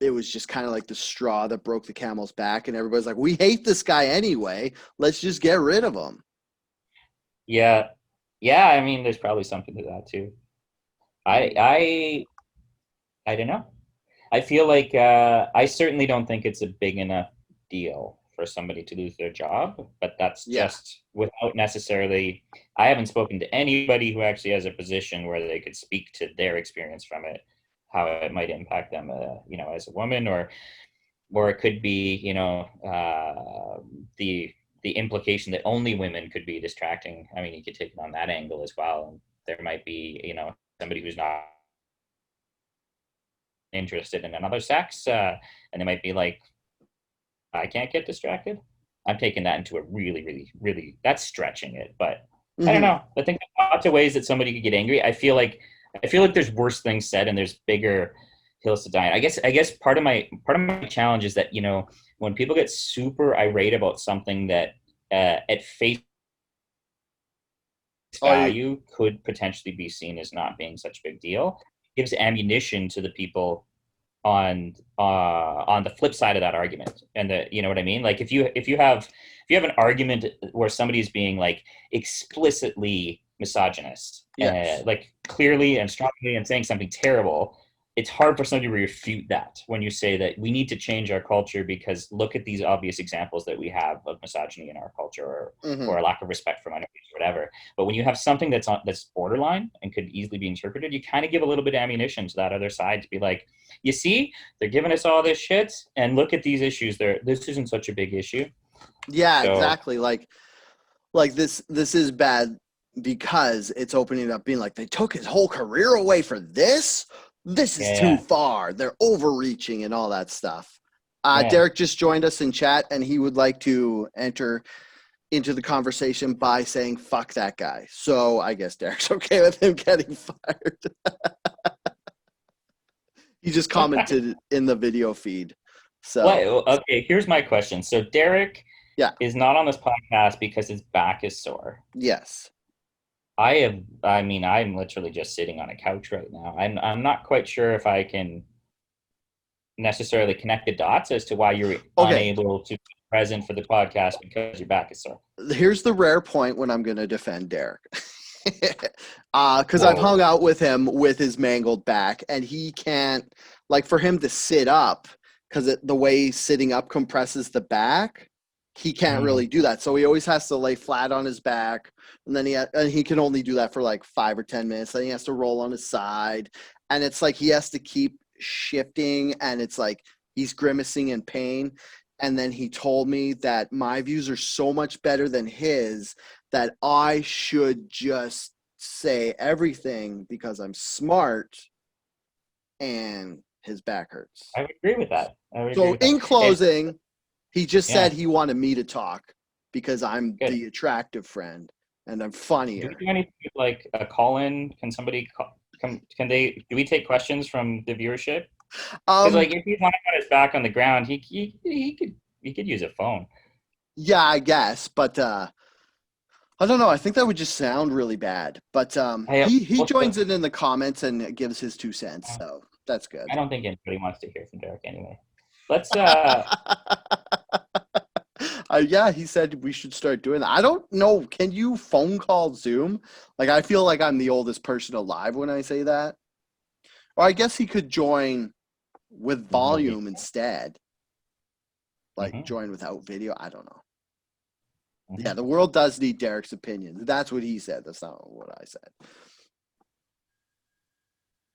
A: it was just kind of like the straw that broke the camel's back. And everybody's like, we hate this guy anyway. Let's just get rid of him.
B: Yeah. Yeah. I mean, there's probably something to that too. I, I, I don't know. I feel like I certainly don't think it's a big enough deal for somebody to lose their job, but that's
A: Yeah.
B: just without necessarily. I haven't spoken to anybody who actually has a position where they could speak to their experience from it, how it might impact them, as a woman, or it could be, the implication that only women could be distracting. I mean, you could take it on that angle as well. And there might be, somebody who's not interested in another sex, and they might be like, I can't get distracted. I'm taking that into a really, really, really, that's stretching it, but I don't
A: Mm-hmm.
B: know. I think there's lots of ways that somebody could get angry. I feel like there's worse things said and there's bigger hills to die on. I guess part of my challenge is that, when people get super irate about something that at face
A: Oh, you,
B: value could potentially be seen as not being such a big deal, gives ammunition to the people on the flip side of that argument. And you know what I mean, like if you have an argument where somebody's being like explicitly misogynist,
A: yes.
B: like clearly and strongly, and saying something terrible, it's hard for somebody to refute that when you say that we need to change our culture because look at these obvious examples that we have of misogyny in our culture, or
A: Mm-hmm.
B: a lack of respect for minorities or whatever. But when you have something that's borderline and could easily be interpreted, you kind of give a little bit of ammunition to that other side to be like, you see, they're giving us all this shit, and look at these issues. This isn't such a big issue.
A: Yeah,
B: So
A: exactly. Like this is bad because it's opening up being like they took his whole career away for this. This is too
B: yeah,
A: far. They're overreaching and all that stuff.
B: yeah.
A: Derek just joined us in chat and he would like to enter into the conversation by saying fuck that guy. So I guess Derek's okay with him getting fired. He just commented in the video feed. So
B: What? Okay, here's my question. So Derek
A: yeah,
B: is not on this podcast because his back is sore.
A: yes.
B: I mean, I'm literally just sitting on a couch right now. I'm not quite sure if I can necessarily connect the dots as to why you're
A: Okay,
B: unable to be present for the podcast because your back is sore.
A: here's the rare point when I'm going to defend Derek. Because I've
B: Whoa.
A: hung out with him with his mangled back, and he can't, like, for him to sit up, because the way sitting up compresses the back, he can't
B: Mhm.
A: really do that. So he always has to lay flat on his back, and then and he can only do that for like 5 or 10 minutes. Then he has to roll on his side, and it's like he has to keep shifting, and it's like he's grimacing in pain. And then he told me that my views are so much better than his that I should just say everything because I'm smart and his back hurts.
B: I would agree with that. I would agree
A: So
B: with that.
A: in closing, he just said
B: Yeah,
A: he wanted me to talk because I'm
B: good.
A: the attractive friend and I'm
B: Do we
A: funnier.
B: do anything like a call in? Can somebody call, can they, do we take questions from the viewership? Because
A: Um
B: like if he wanted to put his back on the ground, he could use a phone.
A: yeah, I guess, but I don't know. I think that would just sound really bad. But
B: I
A: he
B: what's the
A: joins in the comments and gives his 2 cents, so that's good.
B: I don't think anybody wants to hear from Derek anyway. Let's
A: Yeah, he said we should start doing that. I don't know. Can you phone call Zoom? Like, I feel like I'm the oldest person alive when I say that. Or I guess he could join with
B: no video.
A: volume instead. Like,
B: Hmm.
A: join without video. I don't know. Yeah,
B: Hmm.
A: the world does need Derek's opinion. That's what he said. That's not what I said.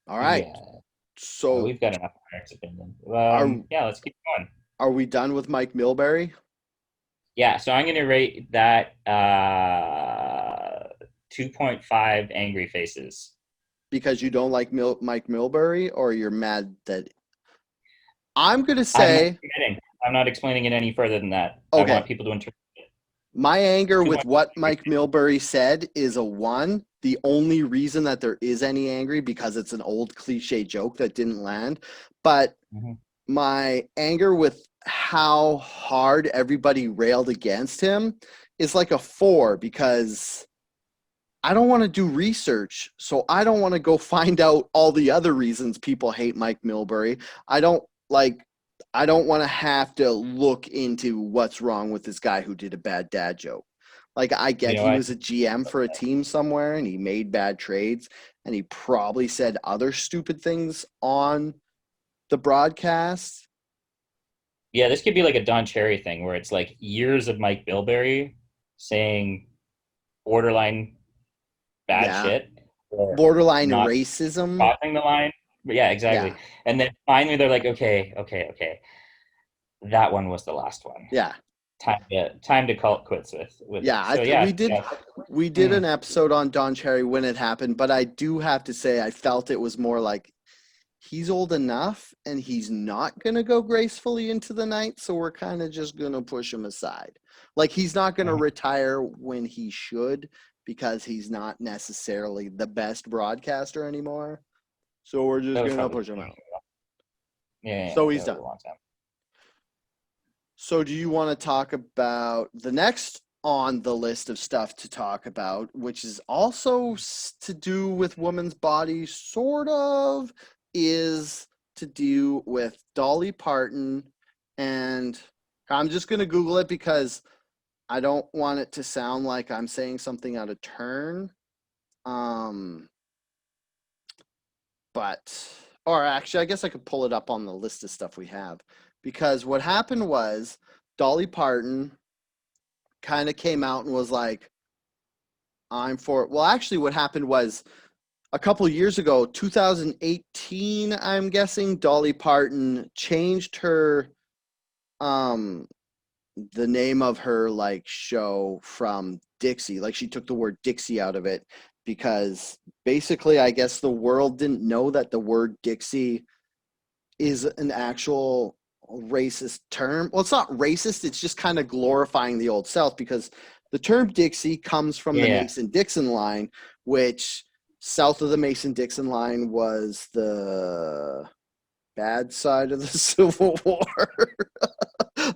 A: All right.
B: Yeah,
A: So,
B: we've got enough of Derek's opinion.
A: are
B: Yeah, let's keep going.
A: are we done with Mike Milbury?
B: Yeah, so I'm gonna rate that 2.5 angry faces.
A: Because you don't like Mike Milbury, or you're mad that I'm gonna
B: I'm not
A: say
B: forgetting. I'm not explaining it any further than that. I want
A: okay.
B: people to interpret it.
A: My anger with
B: 2.5
A: what
B: angry
A: Mike Milbury said is a 1. The only reason that there is any angry because it's an old cliche joke that didn't land. But
B: faces.
A: my anger with how hard everybody railed against him is like a 4 because I don't want to do research. So I don't want to go find out all the other reasons people hate Mike Milbury. I don't like I don't want to have to look into what's wrong with this guy who did a bad dad joke. Like I
B: You
A: get
B: know,
A: he was a GM for a team somewhere and he made bad trades and he probably said other stupid things on the broadcast.
B: yeah, this could be like a Don Cherry thing where it's like years of Mike Bilberry saying borderline bad
A: Yeah.
B: shit or
A: Borderline
B: not
A: racism.
B: crossing the line. But yeah,
A: Yeah.
B: exactly. And then finally they're like, okay, that one was the last one.
A: Yeah.
B: Time to call it quits with
A: Yeah,
B: it. So yeah, yeah.
A: we did
B: Mm,
A: an episode on Don Cherry when it happened, but I do have to say I felt it was more like he's old enough and he's not going to go gracefully into the night, so we're kind of just going to push him aside. Like he's not going to
B: mhm.
A: retire when he should because he's not necessarily the best broadcaster anymore. So we're
B: That
A: just
B: was
A: going to
B: probably
A: push him out.
B: yeah,
A: So he's
B: that was
A: done.
B: a long time.
A: So, do you want to talk about the next on the list of stuff to talk about, which is also to do with women's bodies, sort of, is to do with Dolly Parton. And I'm just going to Google it because I don't want it to sound like I'm saying something out of turn. Um, or actually, I guess I could pull it up on the list of stuff we have because what happened was Dolly Parton kind of came out and was like, I'm for it. Well, actually, what happened was a couple of years ago, 2018, I'm guessing, Dolly Parton changed her, um, the name of her like show from Dixie. Like she took the word Dixie out of it because basically, I guess the world didn't know that the word Dixie is an actual racist term. Well, it's not racist, it's just kind of glorifying the old South because the term Dixie comes from the
B: Yeah,
A: Mason-Dixon line, which south of the Mason-Dixon line was the bad side of the Civil War.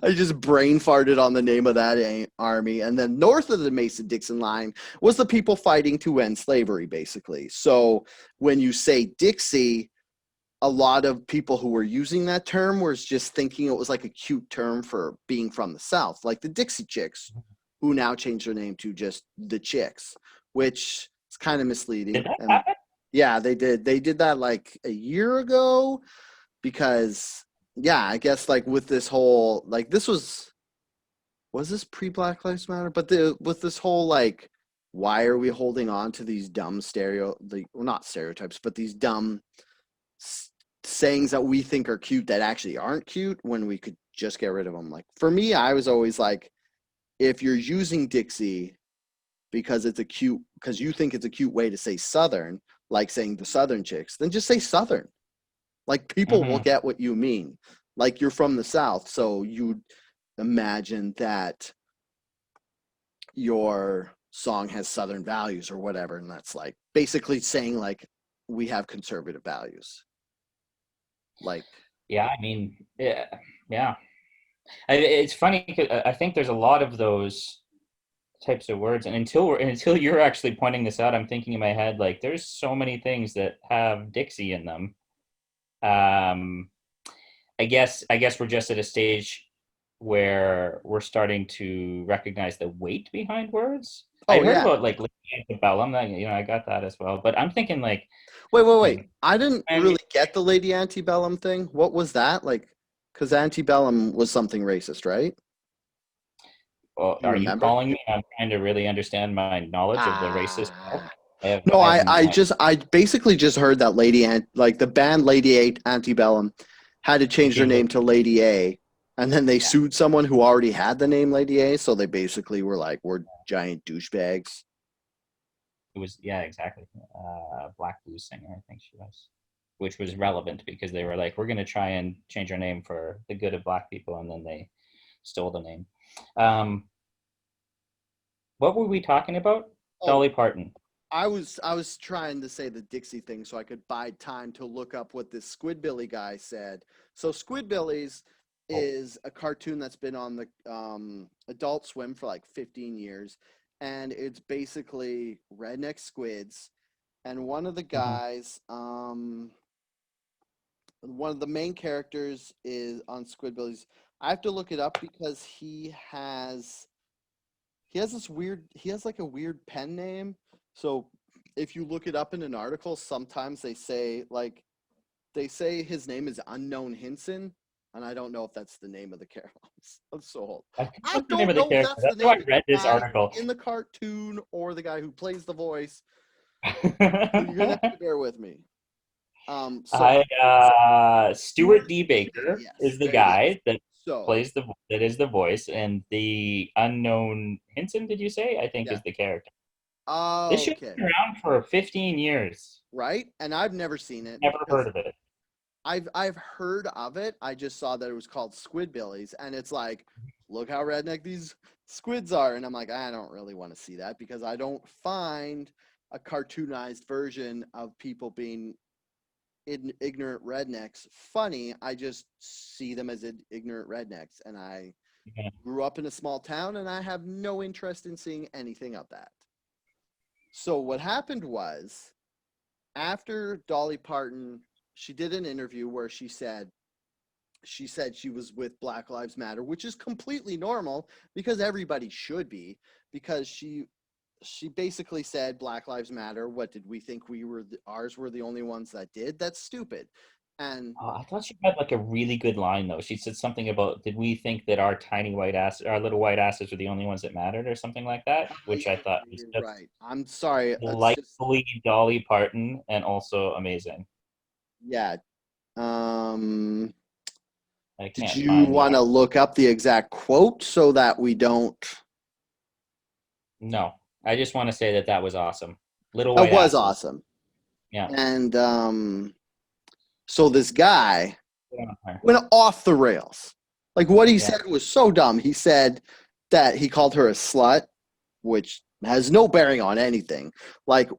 A: I just brain farted on the name of that army. And then north of the Mason-Dixon line was the people fighting to end slavery, basically. So when you say Dixie, a lot of people who were using that term was just thinking it was like a cute term for being from the South, like the Dixie Chicks, who now changed their name to just the Chicks, which is kind of
B: did
A: misleading.
B: that
A: And
B: happen?
A: yeah, they did. They did that like a year ago because yeah, I guess like with this whole like this was this pre Black Lives Matter, but the with this whole like why are we holding on to these dumb well, not stereotypes, but these dumb sayings that we think are cute that actually aren't cute when we could just get rid of them. Like for me, I was always like, if you're using Dixie because it's a cute, because you think it's a cute way to say Southern, like saying the Southern Chicks, then just say Southern. Like people will
B: Mm-hmm.
A: get what you mean. Like you're from the South, so you imagine that your song has Southern values or whatever, and that's like basically saying like we have conservative values. Like
B: Yeah, I mean, yeah. It's funny 'cause I think there's a lot of those types of words, and until you're actually pointing this out, I'm thinking in my head like there's so many things that have Dixie in them. Um, I guess we're just at a stage where we're starting to recognize the weight behind words.
A: oh
B: I'd heard
A: yeah,
B: about like Lady Antebellum, that I got that as well, but I'm thinking like,
A: wait.
B: hmm,
A: I didn't
B: and
A: really get the Lady Antebellum thing. What was that? Like, because antebellum was something racist, right?
B: well,
A: Do you
B: are you
A: remember?
B: calling me? I'm trying to really understand my knowledge of the racist part.
A: Ah.
B: I have
A: No,
B: I have
A: I basically just heard that like the band Antebellum had to change their
B: change it.
A: name to Lady A, and then they
B: Yeah,
A: sued someone who already had the name Lady A, so they basically were like, we're giant douchebags.
B: it was yeah exactly. Black blues singer, I think she was, which was relevant because they were like, we're going to try and change our name for the good of black people, and then they stole the name. Um, what were we talking about?
A: Oh,
B: Dolly Parton.
A: I was trying to say the Dixie thing so I could buy time to look up what this Squidbilly guy said. So Squidbillies is a cartoon that's been on the Adult Swim for like 15 years, and it's basically redneck squids, and one of the
B: Mhm.
A: guys, one of the main characters is on Squidbillies. I have to look it up because he has this weird he has like a weird pen name. So if you look it up in an article, sometimes they say his name is Unknown Hinson, and I don't know if that's the name of the character. I'm so old.
B: I think
A: I
B: that's the name
A: don't
B: of the
A: know if
B: character.
A: that's the
B: That's how
A: name
B: I
A: of the
B: read this
A: guy
B: article.
A: in the cartoon or the guy who plays the voice. So you're gonna have to bear with me. So
B: Stuart
A: Stuart
B: D.
A: D.
B: Baker
A: Yes,
B: is the
A: there you go.
B: guy that
A: So
B: plays that is the voice, and the unknown Hinson, did you say? I think
A: yeah.
B: is the character. This show's
A: Okay.
B: been around for 15 years.
A: Right? And I've never seen it
B: Never
A: because
B: heard of it.
A: I've heard of it. I just saw that it was called Squidbillies, and it's like, look how redneck these squids are, and I'm like, I don't really want to see that because I don't find a cartoonized version of people being ignorant rednecks funny. I just see them as ignorant rednecks, and I
B: Yeah.
A: grew up in a small town, and I have no interest in seeing anything of that. So what happened was after Dolly Parton, she did an interview where she said she was with Black Lives Matter, which is completely normal because everybody should be, because she basically said Black Lives Matter. What did we think ours were the only ones that did? That's stupid. And
B: Oh, I thought she had like a really good line though. She said something about, "Did we think that our little white asses were the only ones that mattered," or something like that, which I thought was
A: you're
B: just
A: right. I'm sorry. It's just
B: delightfully Dolly Parton and also amazing.
A: yeah. Um
B: I
A: did
B: can't
A: you
B: find the
A: want to look up the exact quote so that we don't
B: no. I just want to say that that was awesome. Little
A: that
B: white
A: was
B: asses.
A: awesome.
B: Yeah.
A: And so this guy
B: Good on her.
A: went off the rails. Like what he
B: Yeah.
A: said was so dumb. He said that he called her a slut, which has no bearing on anything. Like
B: Yeah.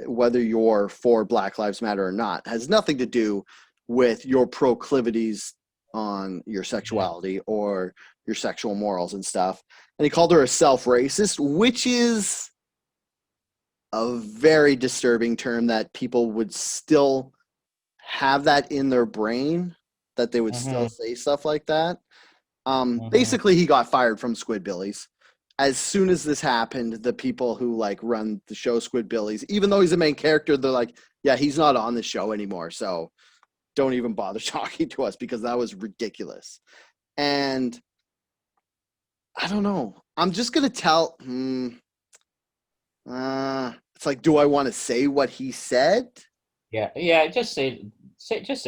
A: whether you're for Black Lives Matter or not has nothing to do with your proclivities on your
B: Yeah.
A: sexuality or your sexual morals and stuff. And he called her a self-racist, which is a very disturbing term that people would still have that in their brain, that they would still
B: Mm-hmm.
A: say stuff like that.
B: Mm-hmm.
A: Basically, he got fired from Squidbillies. As soon as this happened, the people who like run the show Squidbillies, even though he's a main character, they're like, yeah, he's not on the show anymore. So don't even bother talking to us because that was ridiculous. And I don't know. I'm just gonna tell. It's like, do I want to say what he said?
B: Yeah. Yeah. Just say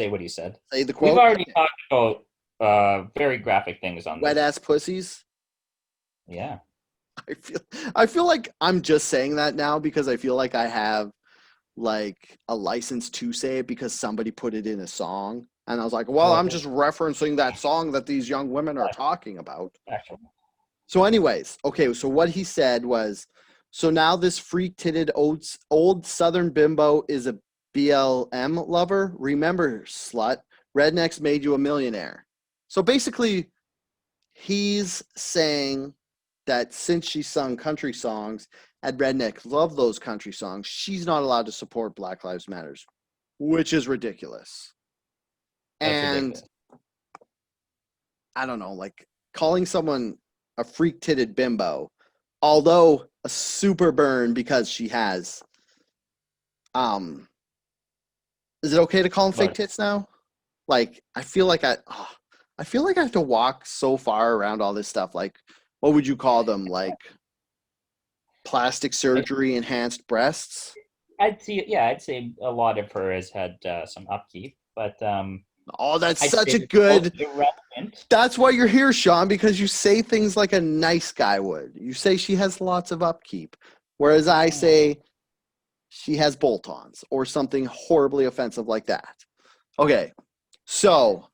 B: what he said.
A: Say the
B: We've
A: quote.
B: already
A: Okay.
B: talked about very graphic things on
A: Wet
B: this.
A: ass pussies.
B: Yeah.
A: I feel I feel like I'm just saying that now because I feel like I have like a license to say it because somebody put it in a song. And I was like, well,
B: Well,
A: I'm just referencing that song that these young women are talking about.
B: actually,
A: So, anyways, okay, so what he said was, so now this freak titted old Southern bimbo is a BLM lover. Remember, slut, rednecks made you a millionaire. So basically, he's saying that since she sung country songs and rednecks love those country songs, she's not allowed to support Black Lives Matters, which is ridiculous.
B: that's
A: And
B: ridiculous.
A: I don't know, like calling someone a freak titted bimbo, although a super burn because she has um is it okay to call them fake
B: But
A: tits now? Like I feel like I have to walk so far around all this stuff. Like what would you call them? Like plastic
B: I,
A: surgery enhanced breasts?
B: I'd say a lot of her has had some upkeep, but
A: Oh, that's
B: I'd
A: such
B: say
A: a
B: they're both
A: good.
B: irrelevant.
A: That's why you're here, Shawn, because you say things like a nice guy would. You say she has lots of upkeep, whereas I
B: Oh.
A: say she has bolt-ons or something horribly offensive like that. Okay, so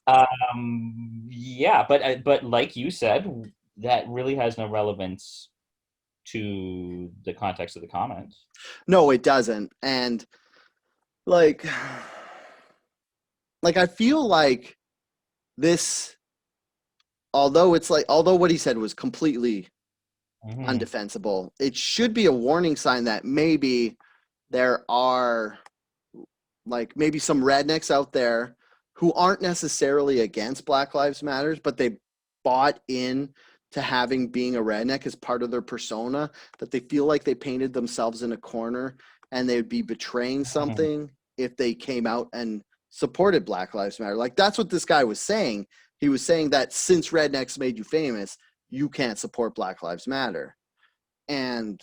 B: Yeah, but like you said, that really has no relevance to the context of the comment.
A: no, it doesn't, and like, like I feel like this, although what he said was completely
B: Hmm.
A: undefensible, it should be a warning sign that maybe there are like maybe some rednecks out there who aren't necessarily against Black Lives Matters, but they bought in to having being a redneck as part of their persona, that they feel like they painted themselves in a corner and they'd be betraying
B: Hmm.
A: something if they came out and supported Black Lives Matter. Like that's what this guy was saying. He was saying that since rednecks made you famous, you can't support Black Lives Matter. And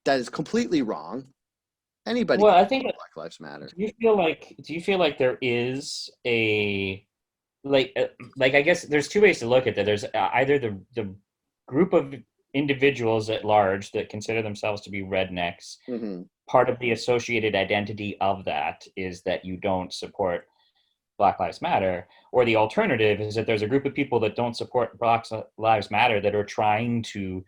A: that is completely wrong. Anybody
B: Well,
A: can
B: I think,
A: support Black Lives Matter.
B: do you feel like there is a like I guess there's two ways to look at that. There's either the group of individuals at large that consider themselves to be rednecks.
A: Mm-hmm.
B: Part of the associated identity of that is that you don't support Black Lives Matter, or the alternative is that there's a group of people that don't support Black Lives Matter that are trying to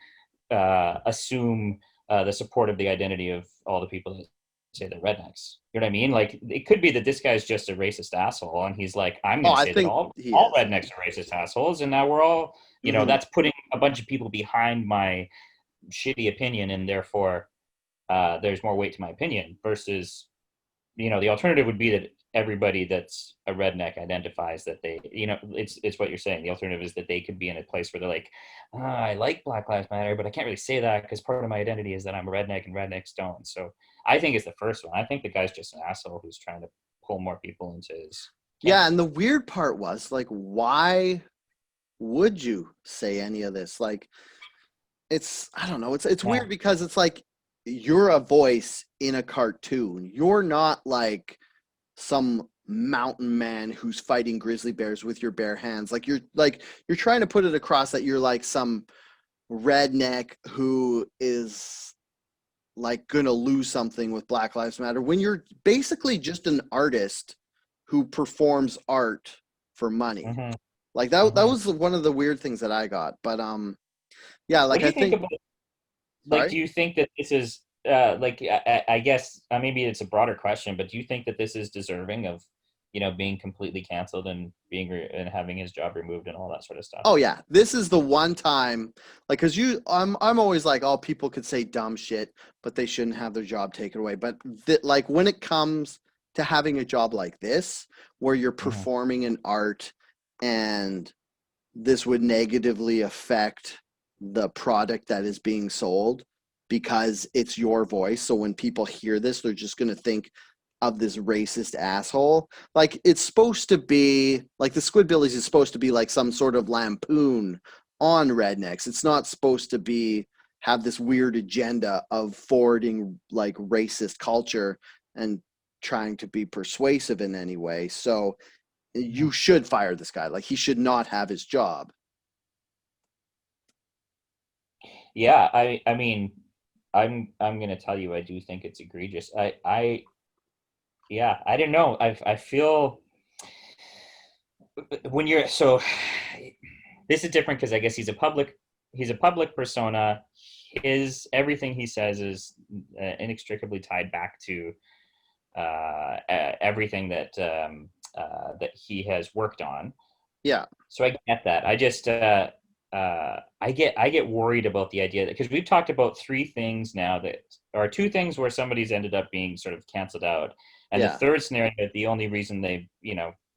B: assume the support of the identity of all the people that say they're rednecks. You know what I mean? Like it could be that this guy's just a racist asshole, and he's like, I'm
A: Oh,
B: going to
A: I
B: say that
A: think
B: all
A: he
B: all
A: is.
B: rednecks are racist assholes, and now we're all,
A: Mm-hmm.
B: that's putting a bunch of people behind my shitty opinion, and therefore there's more weight to my opinion. Versus, the alternative would be that everybody that's a redneck identifies that they, it's what you're saying. The alternative is that they could be in a place where they're like, I like Black Lives Matter, but I can't really say that because part of my identity is that I'm a redneck and rednecks don't. So I think it's the first one. I think the guy's just an asshole who's trying to pull more people into his camp.
A: Yeah, and the weird part was like, why would you say any of this? Like, it's I don't know. It's
B: Yeah.
A: weird because it's like you're a voice in a cartoon. You're not like some mountain man who's fighting grizzly bears with your bare hands. You're trying to put it across that you're like some redneck who is like gonna lose something with Black Lives Matter when you're basically just an artist who performs art for money.
B: Hmm.
A: Like that
B: Hmm.
A: was one of the weird things that I got. But yeah,
B: What
A: like
B: do
A: I
B: you think
A: think
B: about, like,
A: sorry.
B: do you think that this is, like, I guess maybe it's a broader question, but do you think that this is deserving of, being completely canceled and and having his job removed and all that sort of stuff?
A: Oh yeah, this is the one time like cuz I'm always like all people could say dumb shit, but they shouldn't have their job taken away. But like when it comes to having a job like this where you're
B: Hmm.
A: performing an art and this would negatively affect the product that is being sold because it's your voice. So when people hear this, they're just going to think of this racist asshole. Like it's supposed to be like the Squidbillies is supposed to be like some sort of lampoon on rednecks. It's not supposed to be have this weird agenda of forwarding like racist culture and trying to be persuasive in any way. So you should fire this guy. Like he should not have his job.
B: Yeah, I mean, I'm gonna tell you, I do think it's egregious. Yeah, I don't know. I feel when you're so this is different because I guess he's a public persona. His everything he says is inextricably tied back to everything that he has worked on.
A: Yeah.
B: So I get that. I just I get worried about the idea that, because we've talked about three things now that are two things where somebody's ended up being sort of canceled out, and the
A: Yeah.
B: third scenario, the only reason they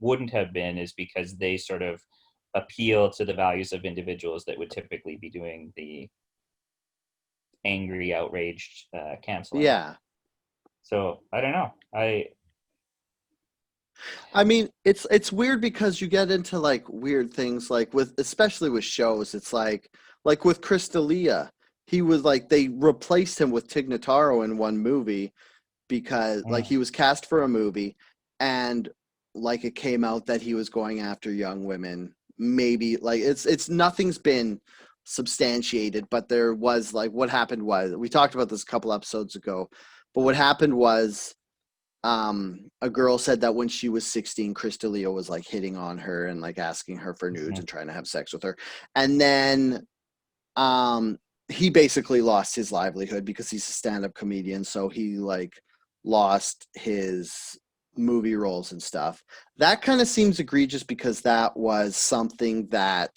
B: wouldn't have been is because they sort of appeal to the values of individuals that would typically be doing the angry, outraged canceling.
A: Yeah.
B: So I don't know.
A: I mean, it's weird because you get into like weird things like with especially with shows. It's like with Crystalia, he was like they replaced him with Tig Notaro in one movie because like
B: Mm,
A: he was cast for a movie and like it came out that he was going after young women. Maybe like it's nothing's been substantiated, but there was like what happened was we talked about this a couple episodes ago, but what happened was a girl said that when she was 16, Crystalia was like hitting on her and like asking her for nudes
B: mhm,
A: and trying to have sex with her. And then um he basically lost his livelihood because he's a stand-up comedian, so he like lost his movie roles and stuff. That kind of seems egregious because that was something that,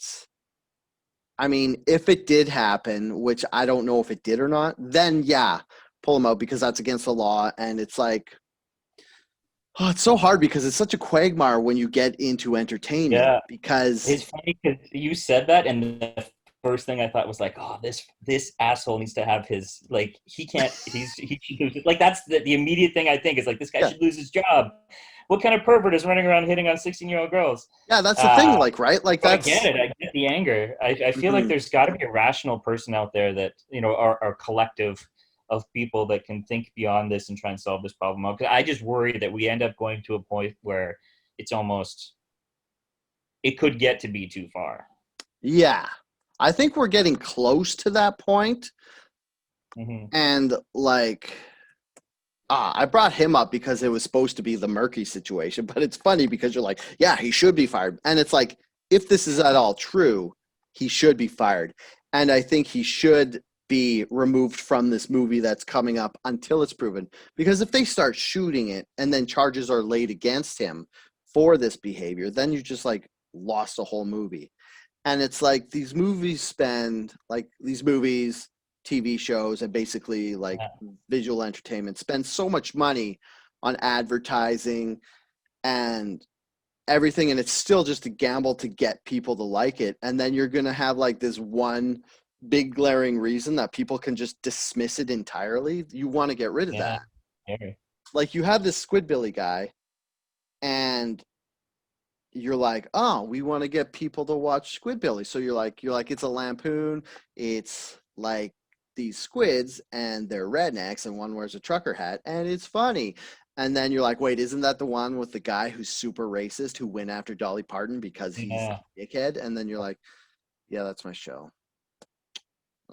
A: I mean, if it did happen, which I don't know if it did or not, then yeah, pull him out because that's against the law. And it's like, oh, it's so hard because it's such a quagmire when you get into entertainment
B: Yeah.
A: because
B: It's funny because you said that, and the first thing I thought was like, "Oh, this asshole needs to have his like he can't he should lose it." Like that's the immediate thing I think is like this guy
A: yeah,
B: should lose his job. What kind of pervert is running around hitting on 16-year-old girls?
A: yeah, that's the thing.
B: Uh,
A: Like, right? Like
B: so I get
A: that's
B: it. I get the anger. I feel like
A: mhm.
B: there's got to be a rational person out there that are collective of people that can think beyond this and try and solve this problem. Because I just worry that we end up going to a point where it's almost it could get to be too far.
A: Yeah. I think we're getting close to that point.
B: Mm-hmm.
A: And like, I brought him up because it was supposed to be the murky situation, but it's funny because you're like, yeah, he should be fired. And it's like, if this is at all true, he should be fired. And I think he should be removed from this movie that's coming up until it's proven. Because if they start shooting it and then charges are laid against him for this behavior, then you just like lost a whole movie. And it's like these movies, TV shows, and basically like
B: Yeah.
A: visual entertainment spend so much money on advertising and everything, and it's still just a gamble to get people to like it. And then you're gonna have like this one big glaring reason that people can just dismiss it entirely. You want to get rid of
B: Yeah.
A: that.
B: Yeah.
A: Like you have this Squidbilly guy, and you're like, oh, we want to get people to watch Squidbilly. So you're like, it's a lampoon. It's like these squids and they're rednecks and one wears a trucker hat and it's funny. And then you're like, wait, isn't that the one with the guy who's super racist who went after Dolly Parton because he's
B: Yeah.
A: a dickhead? And then you're like, yeah, that's my show.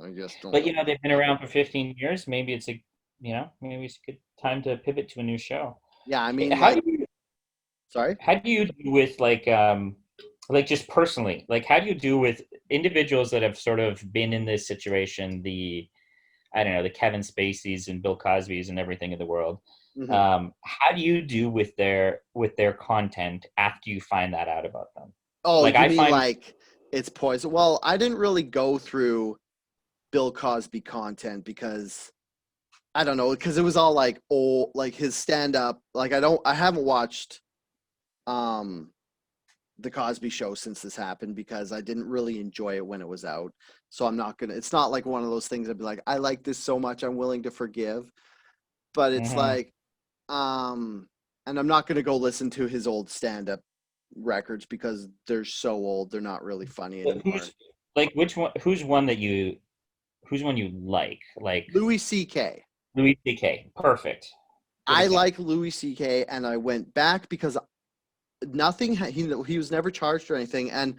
A: I just don't
B: But
A: know.
B: they've been around for 15 years. Maybe it's maybe it's a good time to pivot to a new show.
A: Yeah, I mean,
B: How
A: like,
B: do you
A: sorry.
B: how do you do with like just personally? Like how do you do with individuals that have sort of been in this situation, the I don't know, the Kevin Spaceys and Bill Cosby's and everything in the world.
A: Hmm.
B: How do you do with their content after you find that out about them?
A: Oh,
B: Like
A: you
B: I
A: mean
B: find
A: like it's poison? Well, I didn't really go through Bill Cosby content because I don't know, because it was all like old, like his stand up. Like I haven't watched um the Cosby Show since this happened because I didn't really enjoy it when it was out. So I'm not gonna. It's not like one of those things I'd be like, I like this so much, I'm willing to forgive. But it's
B: mhm.
A: like, um, and I'm not gonna go listen to his old stand up records because they're so old, they're not really funny
B: But
A: anymore.
B: which one who's one you like? Like
A: Louis C.K.
B: Louis C.K. Perfect. Good
A: I like
B: example.
A: Louis C.K. and I went back because nothing he was never charged or anything, and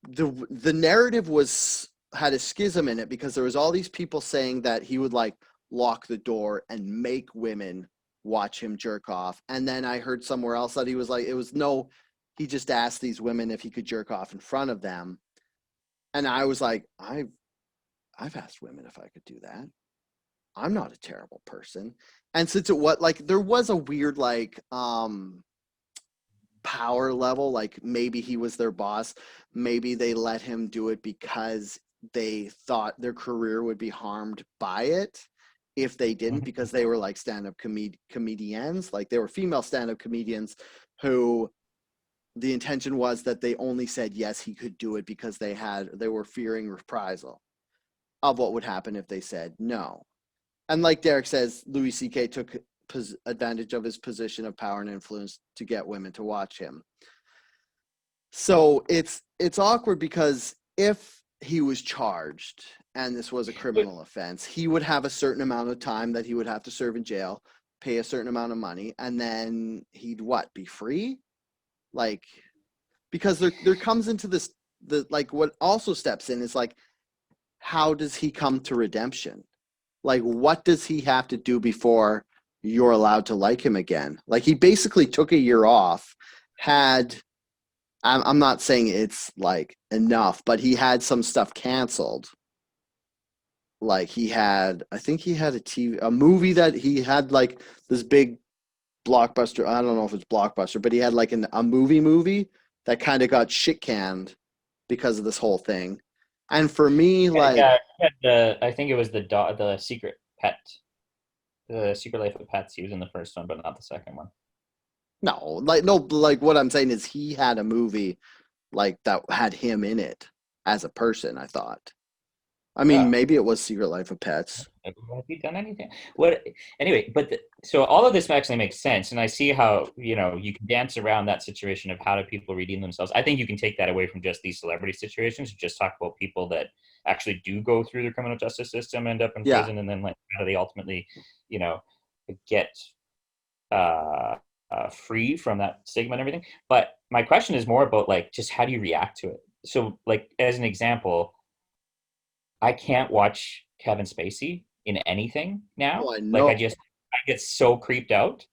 A: the narrative was had a schism in it because there was all these people saying that he would like lock the door and make women watch him jerk off, and then I heard somewhere else that he was like, it was no, he just asked these women if he could jerk off in front of them. And I was like, I've asked women if I could do that. I'm not a terrible person. And since it was like there was a weird like power level, like maybe he was their boss, maybe they let him do it because they thought their career would be harmed by it if they didn't,
B: Mhm.
A: because they were like stand-up comedians, like they were female stand-up comedians who the intention was that they only said yes he could do it because they were fearing reprisal of what would happen if they said no. And like Derek says, Louis C.K. took advantage of his position of power and influence to get women to watch him. So it's awkward because if he was charged and this was a
B: But
A: criminal offense, he would have a certain amount of time that he would have to serve in jail, pay a certain amount of money, and then he'd what, be free? Like, because there comes into this, the like what also steps in is like, how does he come to redemption? Like, what does he have to do before you're allowed to like him again? Like, he basically took a year off, had, I'm not saying it's like enough, but he had some stuff canceled. Like, I think he had a movie that he had like this big Blockbuster. I don't know if it's Blockbuster, but he had like a movie that kind of got shit canned because of this whole thing. And for me, like,
B: Yeah, I think it was the secret pet, the Secret Life of Pets. He was in the first one, but not the second one.
A: no, like, no, like what I'm saying is he had a movie like that had him in it as a person, I thought. I mean,
B: Oh,
A: maybe it was Secret Life of Pets.
B: have you done anything? What? Anyway, so all of this actually makes sense, and I see how you can dance around that situation of how do people redeem themselves. I think you can take that away from just these celebrity situations. Just talk about people that actually do go through the criminal justice system, end up in
A: Yeah.
B: prison, and then like how do they ultimately, you know, get uh, free from that stigma and everything. But my question is more about like just how do you react to it? So, like as an example, I can't watch Kevin Spacey in anything now.
A: Oh, I
B: Like
A: know.
B: I get so creeped out,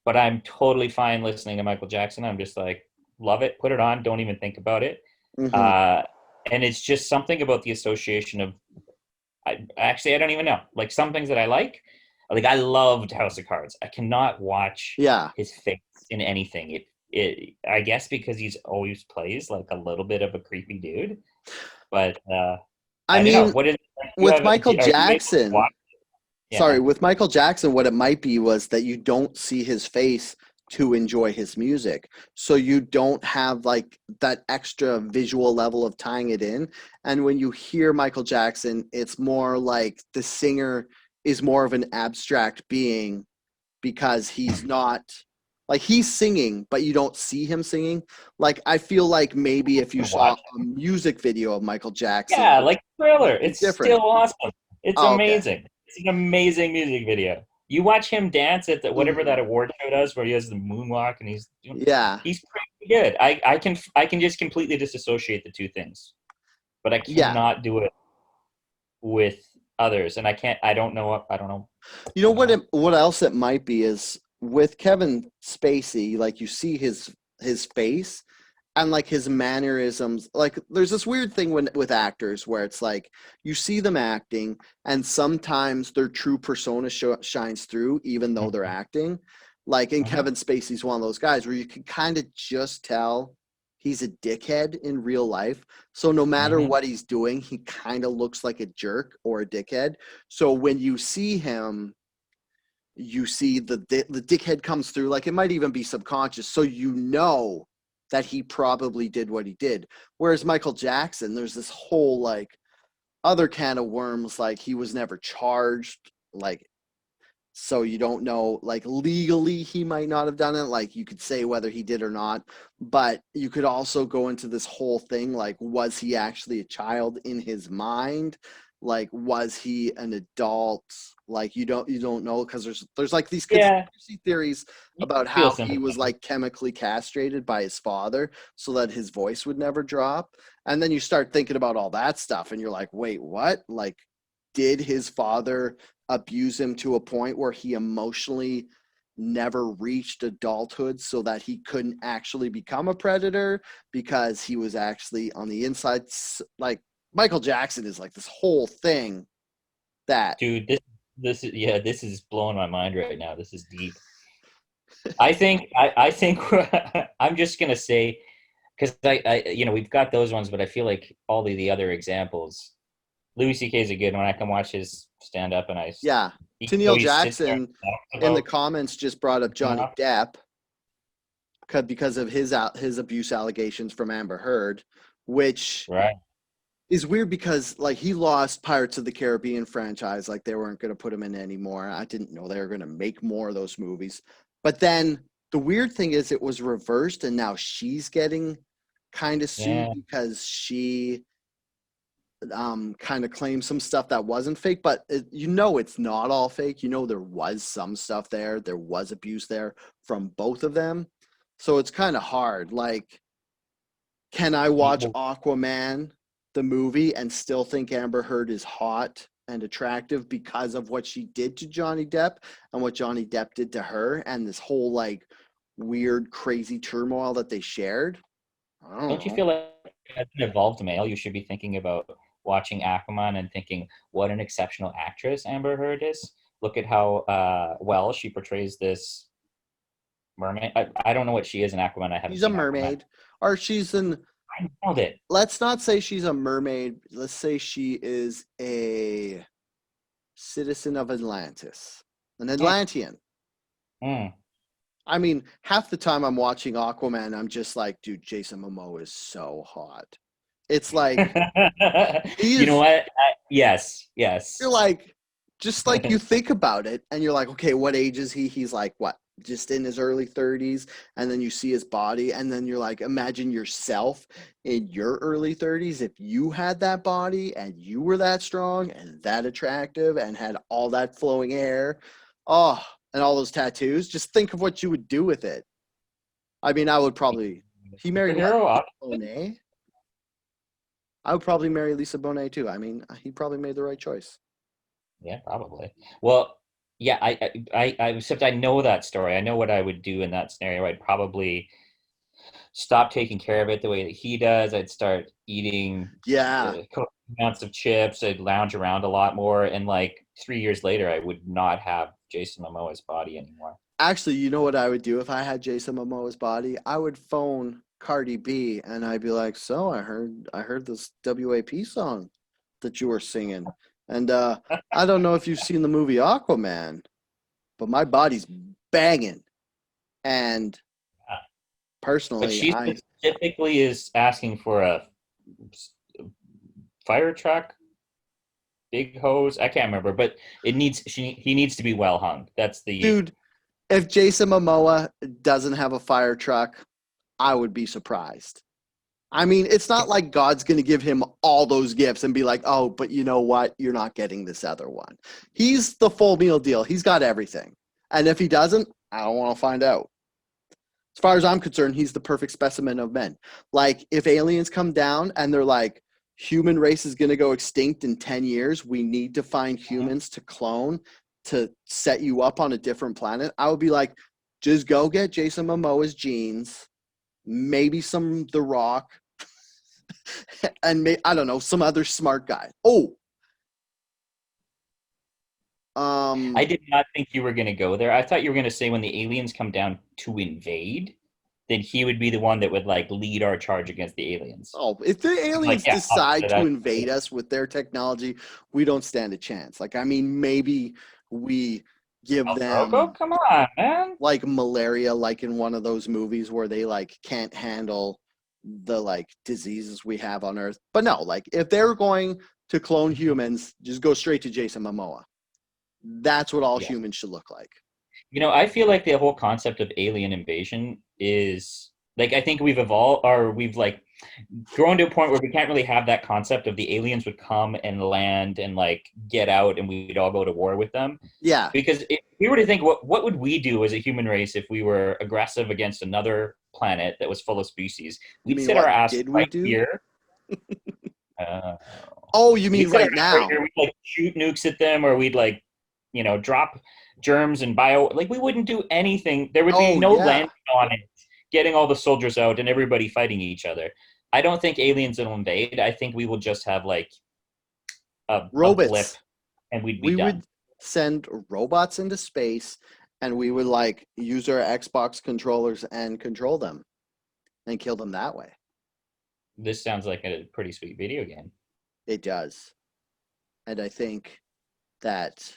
B: but I'm totally fine listening to Michael Jackson. I'm just like, love it, put it on, don't even think about it.
A: Hmm.
B: Uh, and it's just something about the association of, I don't even know. Like some things that I like I loved House of Cards. I cannot watch
A: Yeah.
B: his face in anything. I guess because he's always plays like a little bit of a creepy dude. But
A: I
B: I don't know.
A: mean,
B: What is you
A: with Michael
B: are you able to
A: Jackson,
B: watch? Yeah.
A: with Michael Jackson, what it might be was that you don't see his face to enjoy his music. So you don't have like that extra visual level of tying it in. And when you hear Michael Jackson, it's more like the singer is more of an abstract being because he's not like he's singing, but you don't see him singing. Like I feel like maybe if you saw
B: Watch.
A: a music video of Michael Jackson,
B: Yeah, like Thriller.
A: it'd be
B: It's
A: different.
B: still awesome. It's
A: Oh, okay.
B: amazing. It's an amazing music video. You watch him dance at whatever that
A: Mhm.
B: award show does, where he has the moonwalk and
A: Yeah.
B: he's pretty good. I can just completely disassociate the two things, but I
A: Yeah.
B: cannot do it with others, and I can't. I don't know.
A: You know
B: I don't
A: what?
B: know.
A: What else it might be is with Kevin Spacey. Like you see his face and like his mannerisms. Like there's this weird thing with actors where it's like you see them acting, and sometimes their true persona shines through, even though they're acting. Like in
B: Mm-hmm.
A: Kevin Spacey's one of those guys where you can kind of just tell he's a dickhead in real life. So no matter
B: Mm-hmm.
A: what he's doing, he kind of looks like a jerk or a dickhead. So when you see him, you see the dickhead comes through. Like it might even be subconscious, so you know that he probably did what he did. Whereas Michael Jackson, there's this whole like other can of worms. Like he was never charged. Like so you don't know, like legally he might not have done it, like you could say whether he did or not, but you could also go into this whole thing like was he actually a child in his mind, like was he an adult, like you don't know because there's like these
B: Yeah,
A: conspiracy theories
B: you
A: about
B: feel
A: how he was
B: sympathetic.
A: like chemically castrated by his father so that his voice would never drop, and then you start thinking about all that stuff and you're like wait what, like did his father abuse him to a point where he emotionally never reached adulthood so that he couldn't actually become a predator because he was actually on the inside, like Michael Jackson is like this whole thing that
B: Dude, this is blowing my mind right now. This is deep. I think I'm just gonna say because we've got those ones, but I feel like all the other examples. Louis C.K. is a good one. I can watch his stand up, and
A: yeah.
B: even though
A: Tennille
B: he sits there
A: Jackson
B: and talks
A: in the
B: about
A: comments just brought up
B: jerking
A: Johnny
B: off.
A: Depp because of his abuse allegations from Amber Heard, which
B: Right.
A: is weird because like he lost Pirates of the Caribbean franchise, like they weren't going to put him in anymore. I didn't know they were going to make more of those movies. But then the weird thing is it was reversed and now she's getting kind of sued
B: Yeah.
A: because she kind of claimed some stuff that wasn't fake, but it's not all fake. There was some stuff there. There was abuse there from both of them. So it's kind of hard. Like can I watch
B: Well,
A: Aquaman, the movie, and still think Amber Heard is hot and attractive because of what she did to Johnny Depp and what Johnny Depp did to her and this whole like weird, crazy turmoil that they shared? I don't
B: don't you
A: know.
B: feel like as an evolved male, you should be thinking about watching Aquaman and thinking, what an exceptional actress Amber Heard is. Look at how well she portrays this Mermaid. I don't know what she is in Aquaman. I haven't
A: She's a
B: seen Aquaman.
A: mermaid, or she's an.
B: I know that.
A: Let's not say she's a mermaid. Let's say she is a citizen of Atlantis, an
B: Mm,
A: Atlantean.
B: mm.
A: I mean, half the time I'm watching Aquaman, I'm just like, dude, Jason Momoa is so hot. It's like he
B: You know
A: is.
B: what? Yes,
A: You're
B: yes.
A: like, just like you think about it, and you're like, okay, what age is he? He's like what? Just in his early 30s, and then you see his body, and then you're like, imagine yourself in your early 30s if you had that body and you were that strong and that attractive and had all that flowing hair. Oh, and all those tattoos. Just think of what you would do with it. I mean, I would probably. He married what?
B: Superhero,
A: Bonet? I would probably marry Lisa Bonet too. I mean, he probably made the right choice.
B: yeah, probably. Well, yeah, except I know that story. I know what I would do in that scenario. I'd probably stop taking care of it the way that he does. I'd start eating
A: Yeah.
B: copious amounts of chips. I'd lounge around a lot more, and like 3 years later, I would not have Jason Momoa's body anymore.
A: Actually, you know what I would do if I had Jason Momoa's body? I would phone Cardi B and I'd be like, "So, I heard this WAP song that you were singing. And I don't know if you've seen the movie Aquaman, but my body's banging. And
B: But
A: personally,
B: she
A: I
B: specifically is asking for a fire truck, big hose. I can't remember, but he needs to be well hung. That's the
A: dude, if Jason Momoa doesn't have a fire truck, I would be surprised. I mean, it's not like God's going to give him all those gifts and be like, oh, but you know what? You're not getting this other one. He's the full meal deal. He's got everything. And if he doesn't, I don't want to find out. As far as I'm concerned, he's the perfect specimen of men. Like, if aliens come down and they're like, human race is going to go extinct in 10 years, we need to find humans to clone to set you up on a different planet, I would be like, just go get Jason Momoa's genes, maybe some The Rock, and I don't know, some other smart guy. Oh,
B: I
A: um,
B: did not think you were going to go there. I thought you were going to say when the aliens come down to invade, then he would be the one that would like lead our charge against the aliens.
A: if the
B: I was like,
A: aliens
B: yeah,
A: decide to
B: that's
A: invade us with their technology, we don't stand a chance. Like, I mean, maybe we give
B: El Drogo.
A: them
B: Come on, man.
A: like malaria, like in one of those movies where they like can't handle the like diseases we have on Earth. But no, like if they're going to clone humans, just go straight to Jason Momoa. That's what all
B: Yeah.
A: humans should look like.
B: You know, I feel like the whole concept of alien invasion is like I think we've evolved or we've like grown to a point where we can't really have that concept of the aliens would come and land and like get out and we'd all go to war with them.
A: Yeah.
B: Because if we were to think what would we do as a human race if we were aggressive against another planet that was full of species?
A: You
B: We'd
A: mean
B: sit our
A: what
B: ass
A: did we
B: right
A: do?
B: here. Uh,
A: Oh, you
B: we'd
A: mean
B: sit our
A: right
B: ass right
A: now?
B: here. We'd like shoot nukes at them, or we'd like drop germs and bio. Like we wouldn't do anything. There would be
A: Oh,
B: no
A: yeah.
B: landing on it, getting all the soldiers out and everybody fighting each other. I don't think aliens will invade. I think we will just have like a blip
A: Robots.
B: and we'd be
A: We
B: done.
A: would send robots into space and we would like use our Xbox controllers and control them and kill them that way.
B: This sounds like a pretty sweet video game.
A: It does. And I think that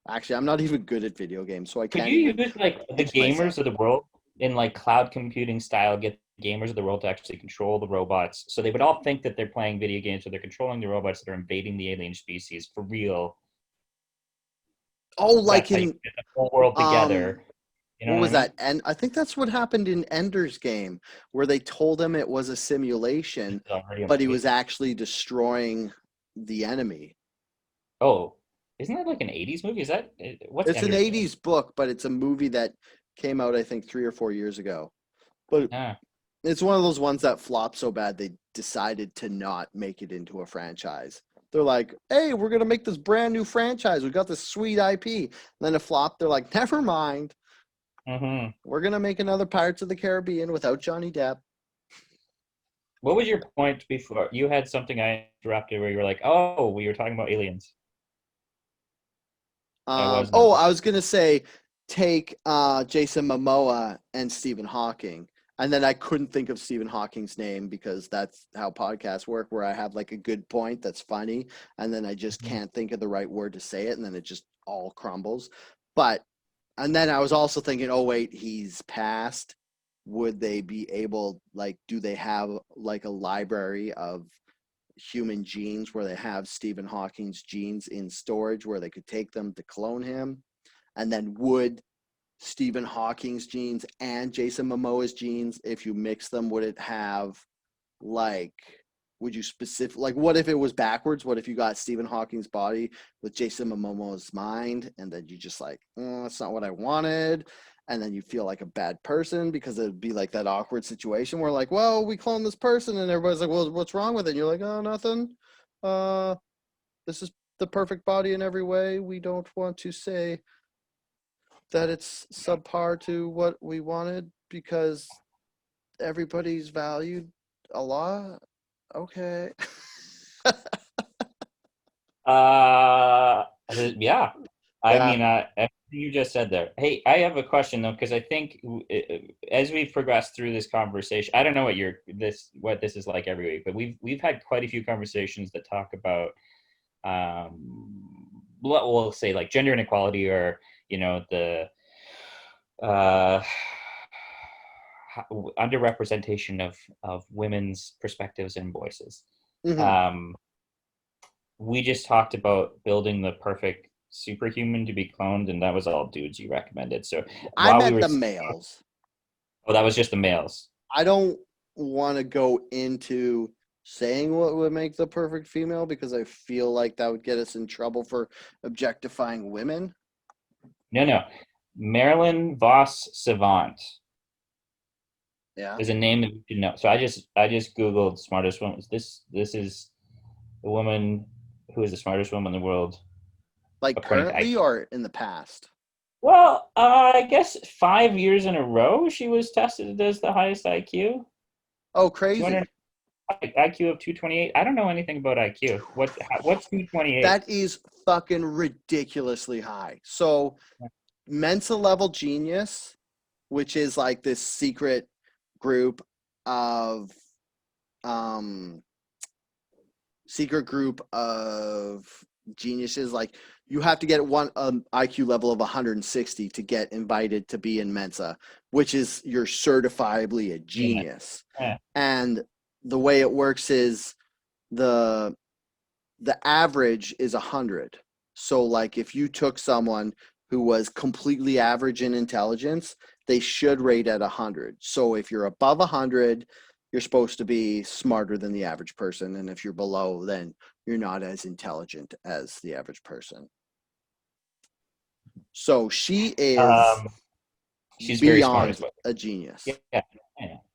A: actually I'm not even good at video games, so I
B: Could
A: can't
B: you
A: even
B: use like the
A: pitch myself.
B: gamers of the world in like cloud computing style, get the gamers of the world to actually control the robots so they would all think that they're playing video games, so they're controlling the robots that are invading the alien species for real.
A: Oh, like
B: That's how you
A: in
B: get the whole world
A: um
B: together. You know
A: what
B: what I
A: was
B: mean?
A: that? And I think that's what happened in Ender's Game, where they told him it was a
B: This
A: simulation,
B: is already a
A: but he
B: movie.
A: was actually destroying the enemy.
B: Oh, isn't that like an 80s movie? Is that what's
A: It's an
B: Ender's Game?
A: 80s book, but it's a movie that came out, I think, 3 or 4 years ago. But
B: Ah,
A: it's one of those ones that flopped so bad they decided to not make it into a franchise. They're like, hey, we're going to make this brand new franchise. We got this sweet IP. And then it flopped. They're like, never mind.
B: mm-hmm.
A: We're going to make another Pirates of the Caribbean without Johnny Depp.
B: What was your point before? You had something I interrupted where you were like, "Oh, we were talking about aliens." I wasn't.
A: I was going to say take Jason Momoa and Stephen Hawking. And then I couldn't think of Stephen Hawking's name because that's how podcasts work, where I have like a good point that's funny, and then I just can't think of the right word to say it, and then it just all crumbles. But, and then I was also thinking, oh, wait, he's passed. Would they be able, like, do they have like a library of human genes where they have Stephen Hawking's genes in storage where they could take them to clone him? And then would Stephen Hawking's genes and Jason Momoa's genes, if you mix them, would it have like, would you specific, like, what if it was backwards? What if you got Stephen Hawking's body with Jason Momoa's mind, and then you just like, that's not what I wanted, and then you feel like a bad person because it'd be like that awkward situation where like, well, we cloned this person, and everybody's like, well, what's wrong with it? And you're like, oh, nothing. This is the perfect body in every way. We don't want to say that it's subpar to what we wanted because everybody's valued a lot. Okay.
B: Yeah. I
A: Yeah.
B: mean, everything you just said there. Hey, I have a question though, because I think as we've progressed through this conversation, I don't know what this is like every week, but we've had quite a few conversations that talk about, we'll say like gender inequality, or the uh, underrepresentation of women's perspectives and voices.
A: Mm-hmm.
B: We just talked about building the perfect superhuman to be cloned, and that was all dudes you recommended. So
A: I
B: while we
A: meant
B: were,
A: the males.
B: oh, that was just the males.
A: I don't want to go into saying what would make the perfect female because I feel like that would get us in trouble for objectifying women.
B: No. Marilyn Voss Savant
A: Yeah.
B: is a name that we should know. So I just Googled smartest woman. This is the woman who is the smartest woman in the world
A: Like
B: according to
A: currently
B: IQ.
A: or in the past?
B: Well, I guess 5 years in a row she was tested as the highest IQ.
A: Oh,
B: 200
A: crazy.
B: IQ of 228. I don't know anything about IQ. What's 228?
A: That is fucking ridiculously high. So Mensa level genius, which is like this secret group of um secret group of geniuses. Like you have to get one IQ level of 160 to get invited to be in Mensa, which is you're certifiably a
B: Yeah.
A: genius.
B: Yeah.
A: And the way it works is the average is 100. So like if you took someone who was completely average in intelligence, they should rate at 100. So if you're above 100, you're supposed to be smarter than the average person, and if you're below, then you're not as intelligent as the average person. So she is
B: Um, she's very smart as
A: beyond
B: well.
A: a
B: Yeah.
A: genius.
B: Yeah.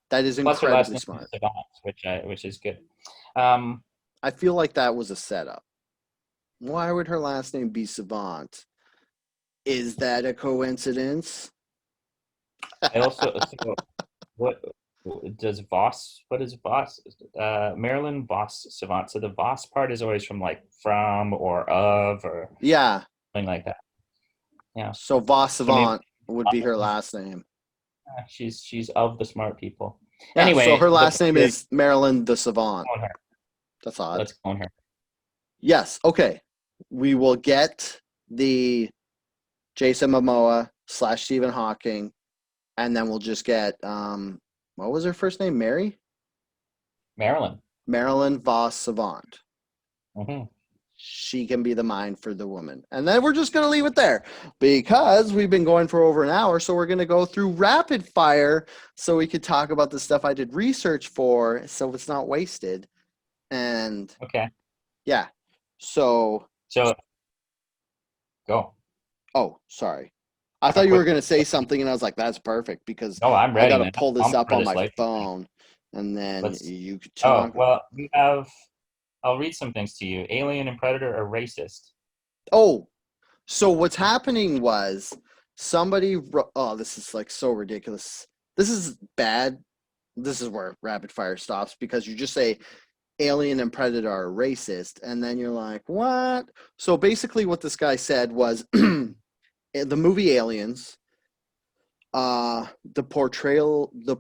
A: That is
B: Plus her last
A: incredibly
B: name is
A: smart.
B: Savant, which is good. Um,
A: I feel like that was a setup. Why would her last name be Savant? Is that a coincidence?
B: I also what does Voss? What is Voss? Marilyn Voss Savant. So the Voss part is always from like from or of or
A: Yeah.
B: something like that. Yeah.
A: So Voss
B: So maybe
A: Savant would be her last name.
B: she's of the smart people.
A: Yeah. So
B: Anyway,
A: her last name is Marilyn the Savant.
B: clone her.
A: That's odd.
B: Let's clone her.
A: Yes. Okay. We will get the Jason Momoa / Stephen Hawking, and then we'll just get what was her first name? Mary?
B: Marilyn.
A: Marilyn Voss Savant.
B: Mm-hmm.
A: She can be the mind for the woman. And then we're just going to leave it there because we've been going for over an hour. So we're going to go through rapid fire so we could talk about the stuff I did research for so it's not wasted. And
B: Okay.
A: yeah. So
B: go.
A: Oh, sorry. I
B: A
A: thought you were
B: quick.
A: going to say something, and I was like, that's perfect because
B: No, I'm
A: I
B: ready,
A: got to
B: man.
A: pull this
B: I'm
A: up
B: for
A: on
B: this
A: my
B: life.
A: phone, and then
B: Let's.
A: you could
B: Oh
A: talk.
B: well, we have. I'll read some things to you. Alien and Predator are racist.
A: Oh, so what's happening was somebody. Oh, this is like so ridiculous. This is bad. This is where rapid fire stops because you just say Alien and Predator are racist, and then you're like, what? So basically, what this guy said was the movie Aliens the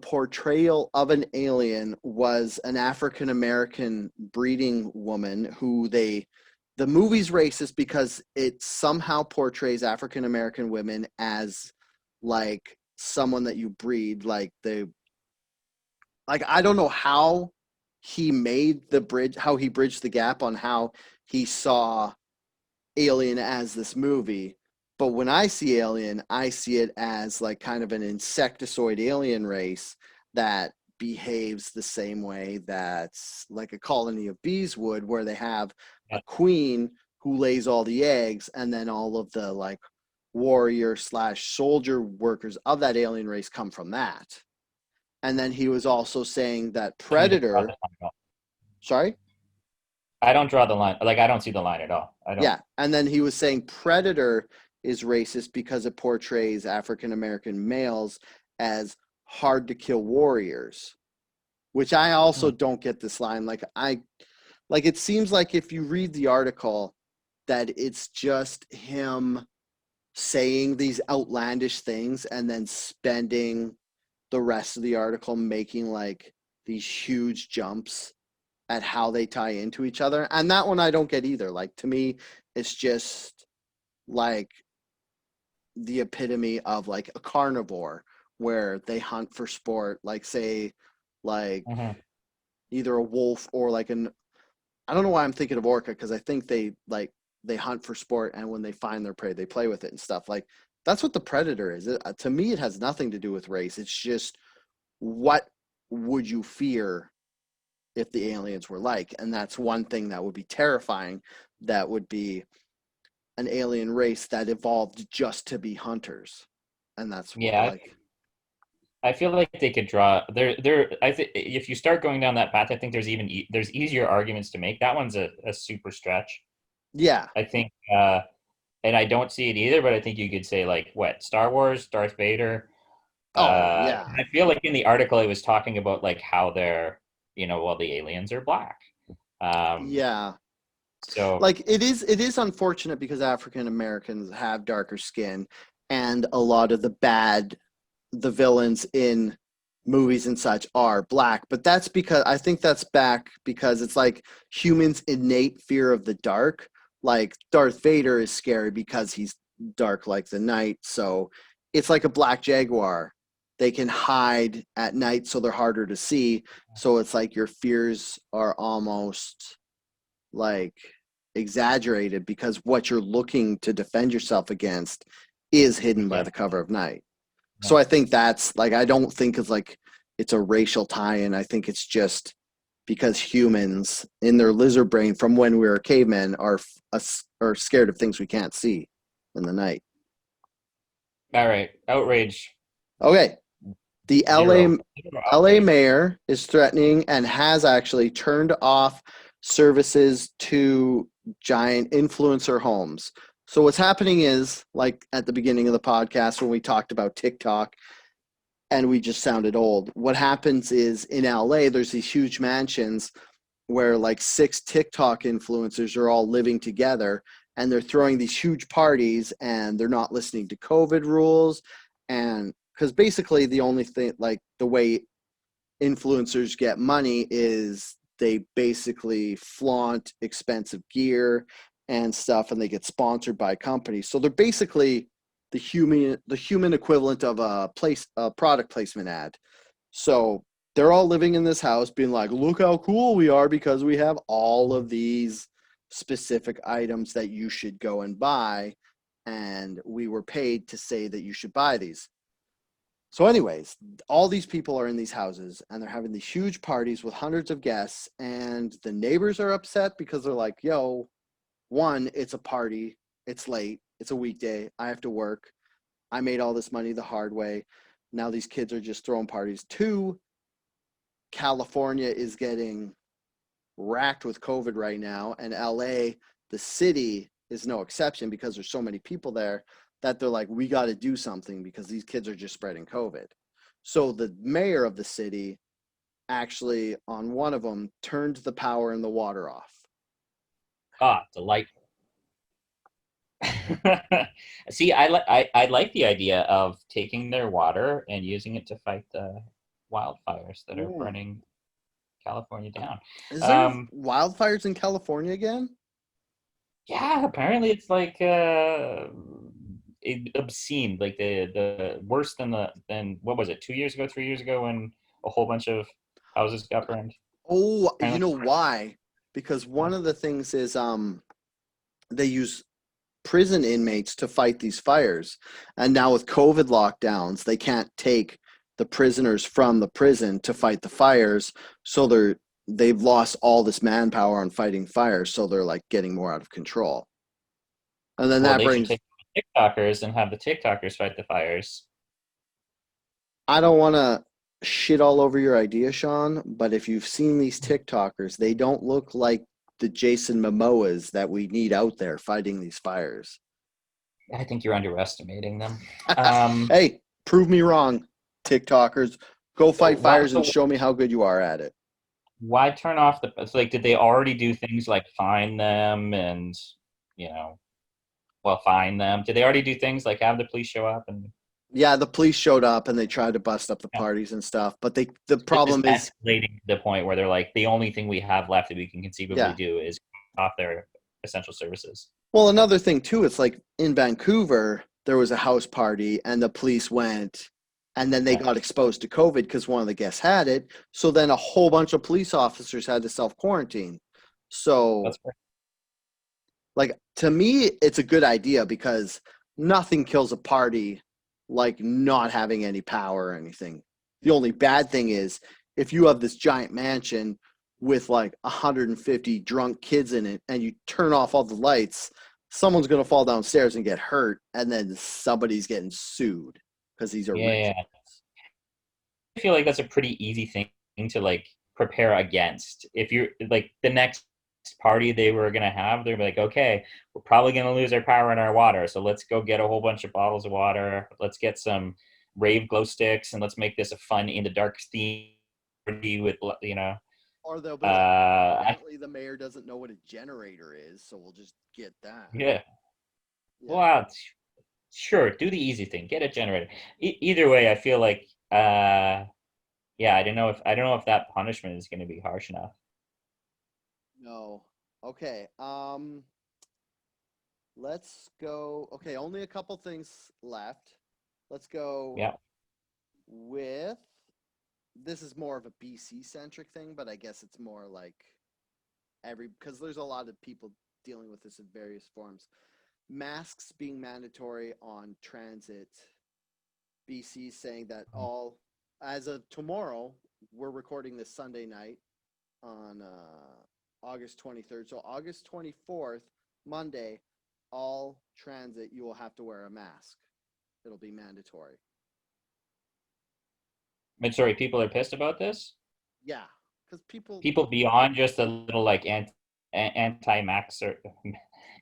A: portrayal of an alien was an African American breeding woman who the movie's racist because it somehow portrays African American women as like someone that you breed like I don't know how he made the bridge, how he bridged the gap on how he saw Alien as this movie. But when I see Alien, I see it as like kind of an insectoid alien race that behaves the same way that's like a colony of bees would, where they have a queen who lays all the eggs, and then all of the like warrior slash soldier workers of that alien race come from that. And then he was also saying that
B: I don't even draw the
A: Predator,
B: line at all.
A: sorry?
B: I don't draw the line. Like, I don't see the line at all. I don't.
A: Yeah. And then he was saying Predator is racist because it portrays African American males as hard to kill warriors, which I also
B: Hmm.
A: don't get this line. Like it seems like if you read the article that it's just him saying these outlandish things and then spending the rest of the article making like these huge jumps at how they tie into each other. And that one I don't get either. Like to me, it's just like the epitome of like a carnivore where they hunt for sport, like say like
B: Hmm.
A: either a wolf or like an I don't know why I'm thinking of orca because I think they hunt for sport and when they find their prey they play with it and stuff. Like that's what the predator is. To me it has nothing to do with race. It's just what would you fear if the aliens were like? And that's one thing that would be terrifying. That would be an alien race that evolved just to be hunters. And that's what
B: Yeah,
A: like
B: I feel like they could draw. There. I think if you start going down that path, I think there's easier arguments to make. That one's a super stretch.
A: yeah.
B: I think, and I don't see it either. But I think you could say like what Star Wars, Darth Vader.
A: Oh yeah.
B: I feel like in the article it was talking about like how they're, well, the aliens are black. Um,
A: Yeah.
B: so
A: Like it is unfortunate because African Americans have darker skin and a lot of the villains in movies and such are black, but that's because I think that's back because it's like humans innate fear of the dark. Like Darth Vader is scary because he's dark like the night, so it's like a black jaguar. They can hide at night so they're harder to see, so it's like your fears are almost like exaggerated because what you're looking to defend yourself against is hidden by
B: yeah,
A: the cover of night.
B: yeah,
A: So I think that's like I don't think it's like it's a racial tie-in. I think it's just because humans in their lizard brain from when we were cavemen are scared of things we can't see in the night.
B: all right. Outrage
A: Okay, the
B: zero. Zero
A: LA
B: outrage.
A: mayor is threatening and has actually turned off services to giant influencer homes. So what's happening is like at the beginning of the podcast when we talked about TikTok and we just sounded old. What happens is in LA there's these huge mansions where like six TikTok influencers are all living together and they're throwing these huge parties and they're not listening to COVID rules. And because basically the only thing, like the way influencers get money is they basically flaunt expensive gear and stuff and they get sponsored by companies. So they're basically the human equivalent of a product placement ad. So they're all living in this house being like, look how cool we are because we have all of these specific items that you should go and buy. And we were paid to say that you should buy these. So, anyways, all these people are in these houses and they're having these huge parties with hundreds of guests. And the neighbors are upset because they're like, yo, one, it's a party, it's late, it's a weekday, I have to work. I made all this money the hard way. Now these kids are just throwing parties. Two, California is getting racked with COVID right now, and LA, the city, is no exception because there's so many people there that they're like, we got to do something because these kids are just spreading COVID. So the mayor of the city actually, on one of them, turned the power and the water off.
B: Ah, delightful. See, I like the idea of taking their water and using it to fight the wildfires that are
A: Ooh.
B: burning California down.
A: Is there
B: Um,
A: wildfires in California again?
B: yeah, apparently it's like obscene, like the worse than what was it, 2 years ago, 3 years ago, when a whole bunch of houses got burned.
A: Oh, you know
B: Apparently,
A: why? Because
B: yeah.
A: one of the things is they use prison inmates to fight these fires. And now with COVID lockdowns, they can't take the prisoners from the prison to fight the fires. So they've lost all this manpower on fighting fires. So they're like getting more out of control. And then
B: Well,
A: that
B: they should
A: brings,
B: take the TikTokers and have the TikTokers fight the fires.
A: I don't want to shit all over your idea, Shawn, but if you've seen these TikTokers, they don't look like the Jason Momoas that we need out there fighting these fires.
B: I think you're underestimating them. Um,
A: Hey, prove me wrong, TikTokers. Go
B: so
A: fight fires and show me how good you are at it.
B: why turn off the? It's like, did they already do things like fine them and you know, well, fine them? Did they already do things like have the police show up and
A: Yeah, the police showed up and they tried to bust up the
B: yeah,
A: parties and stuff, but the
B: this is
A: problem is,
B: escalating to the point where they're like, the only thing we have left that we can conceivably
A: yeah.
B: do is off their essential services.
A: Well, another thing too, it's like in Vancouver, there was a house party and the police went and then they
B: Yeah,
A: got exposed to COVID because one of the guests had it. So then a whole bunch of police officers had to self quarantine. So
B: that's fair.
A: like to me it's a good idea because nothing kills a party like not having any power or anything. The only bad thing is if you have this giant mansion with like 150 drunk kids in it and you turn off all the lights, someone's going to fall downstairs and get hurt and then somebody's getting sued because these are rich.
B: Yeah, yeah. I feel like that's a pretty easy thing to like prepare against. If you're like the next party they were gonna have, they're like, okay, we're probably gonna lose our power and our water, so let's go get a whole bunch of bottles of water. Let's get some rave glow sticks and let's make this a fun in the dark theme party with
A: Or they'll be like,
B: uh
A: apparently the mayor doesn't know what a generator is, so we'll just get that.
B: yeah.
A: Yeah.
B: Well, sure, do the easy thing, get a generator. Either way, I feel like yeah, I don't know if that punishment is going to be harsh enough.
A: No. Okay. Let's go. Okay, only a couple things left. Let's go
B: Yeah.
A: with this is more of a BC centric thing, but I guess it's more like because there's a lot of people dealing with this in various forms. Masks being mandatory on transit. BC saying that all as of tomorrow, we're recording this Sunday night on August 23rd. So August 24th, Monday, all transit you will have to wear a mask. It'll be mandatory.
B: But sorry, people are pissed about this.
A: Yeah, because people.
B: People beyond just a little like anti-maxer,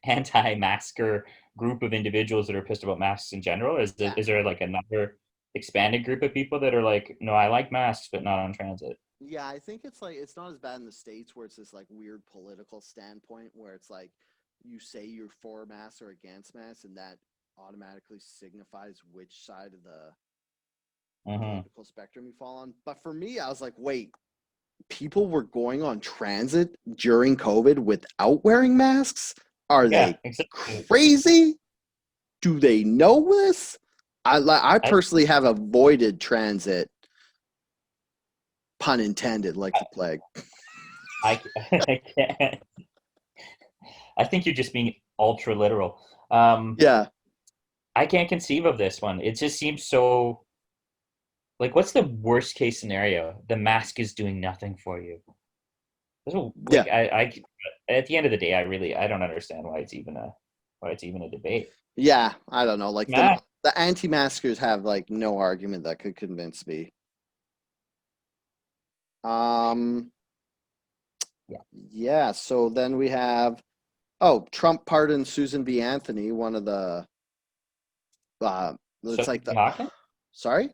B: anti-masker group of individuals that are pissed about masks in general.
A: Yeah,
B: Is there like another expanded group of people that are like, no, I like masks, but not on transit?
A: yeah. I think it's like it's not as bad in the states where it's this like weird political standpoint where it's like you say you're for masks or against masks, and that automatically signifies which side of the
B: Mm-hmm.
A: political spectrum you fall on. But for me, I was like, wait, people were going on transit during COVID without wearing masks? Are
B: Yeah,
A: they
B: exactly.
A: crazy? Do they know this? I
B: I,
A: personally have avoided transit, pun intended, like the plague.
B: I, I can't. I think you're just being ultra literal. Um,
A: Yeah,
B: I can't conceive of this one. It just seems so like, what's the worst case scenario? The mask is doing nothing for you.
A: yeah,
B: Like at the end of the day, I don't understand why it's even a debate.
A: yeah. I don't know. Like
B: Mask,
A: the anti-maskers have like no argument that could convince me. Um,
B: yeah.
A: yeah. So then we have Trump pardoned Susan B. Anthony, one of the uh, it's
B: Sophie
A: like
B: B.
A: the
B: Hawkins.
A: sorry.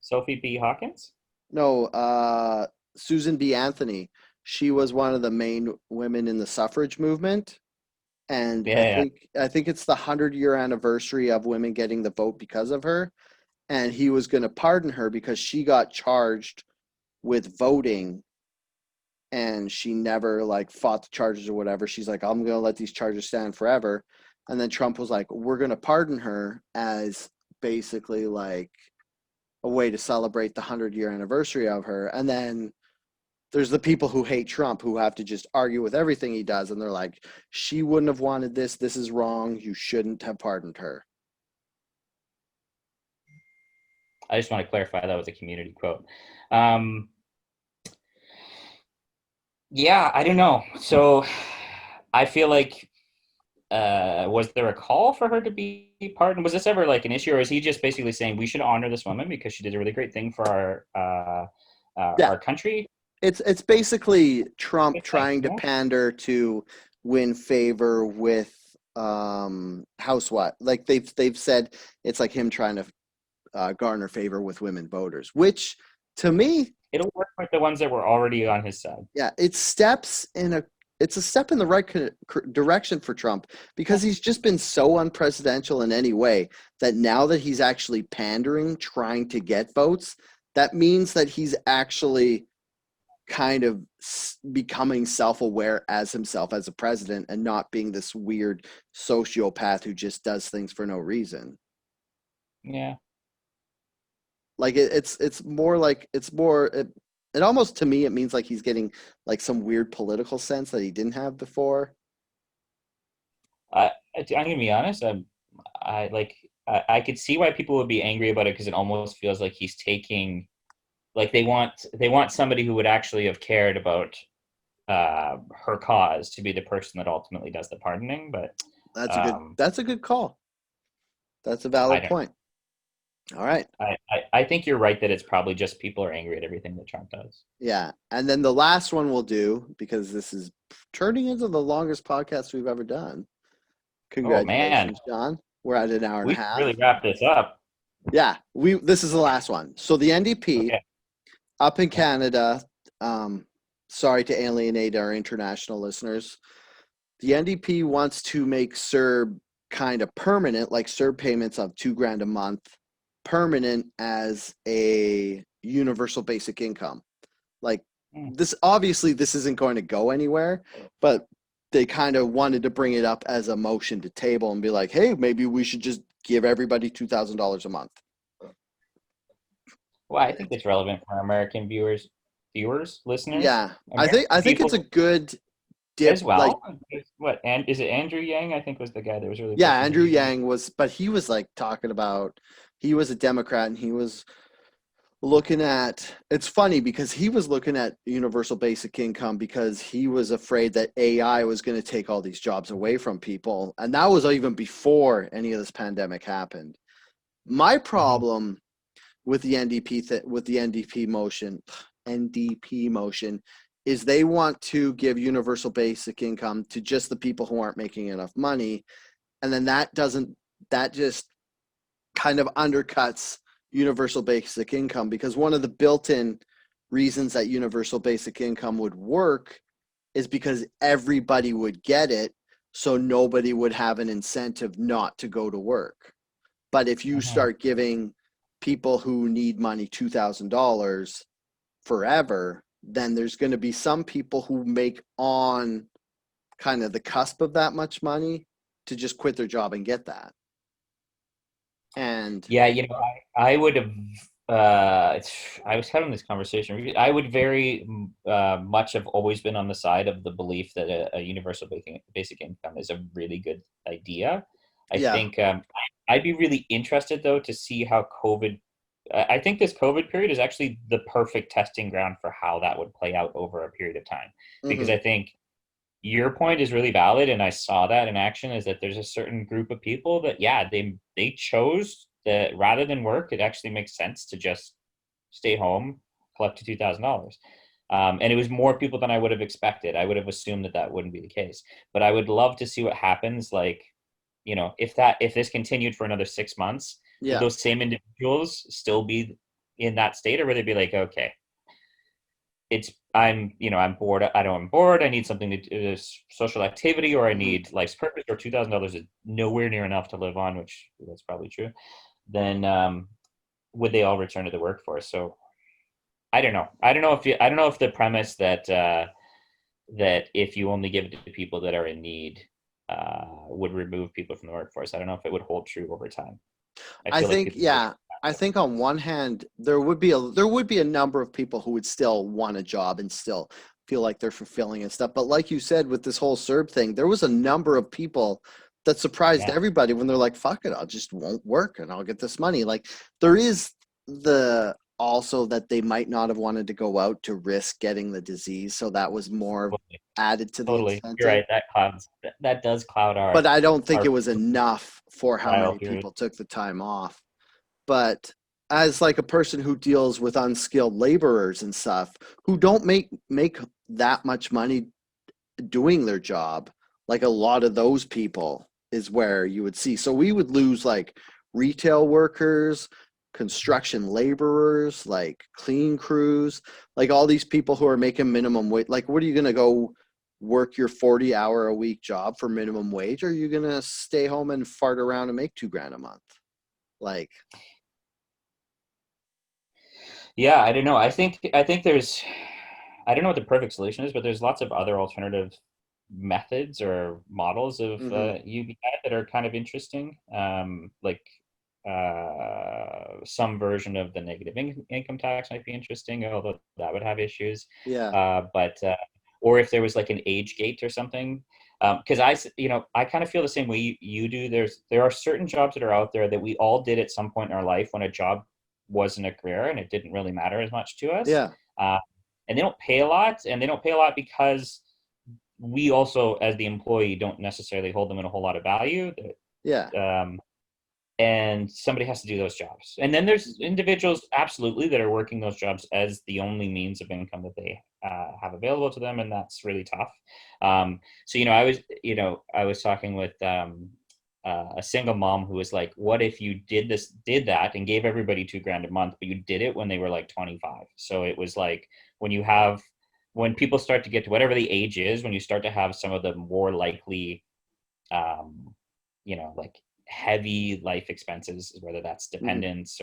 B: Sophie B. Hawkins.
A: No, Susan B. Anthony. She was one of the main women in the suffrage movement, And
B: Yeah.
A: I think it's the 100-year anniversary of women getting the vote because of her, and he was going to pardon her because she got charged with voting and she never like fought the charges or whatever. She's like, I'm going to let these charges stand forever. And then Trump was like, we're going to pardon her as basically like a way to celebrate the 100-year anniversary of her. And then there's the people who hate Trump who have to just argue with everything he does. And they're like, she wouldn't have wanted this. This is wrong. You shouldn't have pardoned her.
B: I just want to clarify that was a community quote. Um, yeah, I don't know. So I feel like was there a call for her to be pardoned? Was this ever like an issue, or is he just basically saying we should honor this woman because she did a really great thing for
A: Yeah,
B: our country?
A: it's basically Trump
B: Good thing,
A: trying
B: you
A: to
B: know?
A: pander to win favor with housewife. Like they've said it's like him trying to garner favor with women voters, which to me,
B: It'll work with the ones that were already on his side.
A: yeah, it's a step in the right direction for Trump
B: Yeah.
A: because he's just been so unpresidential in any way that now that he's actually pandering, trying to get votes, that means that he's actually kind of becoming self-aware as himself as a president and not being this weird sociopath who just does things for no reason.
B: Yeah.
A: Like it's more like it almost to me it means like he's getting like some weird political sense that he didn't have before.
B: I'm gonna be honest. I like I could see why people would be angry about it because it almost feels like he's taking like they want somebody who would actually have cared about her cause to be the person that ultimately does the pardoning. But um,
A: That's a good call. That's a
B: I
A: valid
B: don't.
A: point. All right.
B: I think you're right that it's probably just people are angry at everything that Trump does.
A: Yeah. And then the last one we'll do, because this is turning into the longest podcast we've ever done.
B: Oh man,
A: Congratulations, John. We're at an hour and
B: we
A: a
B: should
A: half.
B: really wrap this up.
A: Yeah, we this is the last one. So the NDP
B: Okay.
A: up in Canada, sorry to alienate our international listeners. The NDP wants to make CERB kind of permanent, like CERB payments of $2,000 a month, permanent as a universal basic income. Like
B: Hmm.
A: this, obviously, this isn't going to go anywhere, but they kind of wanted to bring it up as a motion to table and be like, hey, maybe we should just give everybody $2,000 a month.
B: Well, I think it's relevant for American listeners,
A: Yeah, I
B: American
A: think it's a
B: people
A: good
B: as
A: dip. Like,
B: well. What and is it Andrew Yang? I think was the guy that was really
A: yeah,
B: pushing for
A: Andrew
B: UB.
A: Yang was, but he was like talking about he was a Democrat and he was looking at. It's funny because he was looking at universal basic income because he was afraid that AI was going to take all these jobs away from people, and that was even before any of this pandemic happened. My
B: Mhm.
A: problem with the with the NDP motion is they want to give universal basic income to just the people who aren't making enough money, and then that just kind of undercuts universal basic income because one of the built-in reasons that universal basic income would work is because everybody would get it, so nobody would have an incentive not to go to work. But if you
B: Mhm.
A: start giving people who need money $2,000 forever, then there's going to be some people who make on kind of the cusp of that much money to just quit their job and get that. And
B: Yeah, I would have. I was having this conversation. I would very much have always been on the side of the belief that a universal basic income is a really good idea. I
A: yeah,
B: think I'd be really interested though to see how COVID. I think this COVID period is actually the perfect testing ground for how that would play out over a period of time, because
A: mm-hmm,
B: I think your point is really valid, and I saw that in action. Is that there's a certain group of people that they chose that rather than work, it actually makes sense to just stay home, collect $2,000. And it was more people than I would have expected. I would have assumed that that wouldn't be the case, but I would love to see what happens. Like, if this continued for another 6 months, would
A: yeah.
B: those same individuals still be in that state, or would they be like, okay, I'm bored. I'm bored. I need something to do, social activity, or I
A: Mhm.
B: need life's purpose, or $2,000 is nowhere near enough to live on, which that's probably true. Then would they all return to the workforce? So I don't know. I don't know if the premise that that if you only give it to people that are in need would remove people from the workforce. I don't know if it would hold true over time. I
A: I
B: feel like
A: think,
B: people would.
A: yeah, I think on one hand there would be a number of people who would still want a job and still feel like they're fulfilling and stuff. But like you said, with this whole CERB thing, there was a number of people that surprised
B: Yeah,
A: everybody when they're like, "Fuck it, I'll just won't work and I'll get this money." Like there is the also that they might not have wanted to go out to risk getting the disease, so that was more
B: totally,
A: added to the
B: totally. You're
A: incentive.
B: right. That does cloud
A: But I don't think
B: our
A: it was enough for how
B: trial
A: many
B: period.
A: people took the time off. But as like a person who deals with unskilled laborers and stuff who don't make that much money doing their job, like a lot of those people is where you would see. So we would lose like retail workers, construction laborers, like clean crews, like all these people who are making minimum wage. Like, what are you going to go work your 40-hour a week job for minimum wage? Or are you going to stay home and fart around and make $2,000 a month? Like,
B: Yeah, I don't know. I think there's I don't know what the perfect solution is, but there's lots of other alternative methods or models of
A: mm-hmm.
B: UBI that are kind of interesting. Like some version of the negative income tax might be interesting, although that would have issues.
A: Yeah,
B: But or if there was like an age gate or something, because I kind of feel the same way you do. There are certain jobs that are out there that we all did at some point in our life when a job wasn't a career and it didn't really matter as much to us.
A: yeah,
B: Uh, and they don't pay a lot, and they don't pay a lot because we also, as the employee, don't necessarily hold them in a whole lot of value.
A: yeah,
B: Um, and somebody has to do those jobs. And then there's individuals, absolutely, that are working those jobs as the only means of income that they have available to them, and that's really tough. So I was talking with a single mom who was like, "What if you did that, and gave everybody $2,000 a month, but you did it when they were like 25?" So it was like when you have when people start to get to whatever the age is, when you start to have some of the more likely um, like heavy life expenses, whether that's
A: mm-hmm.
B: dependents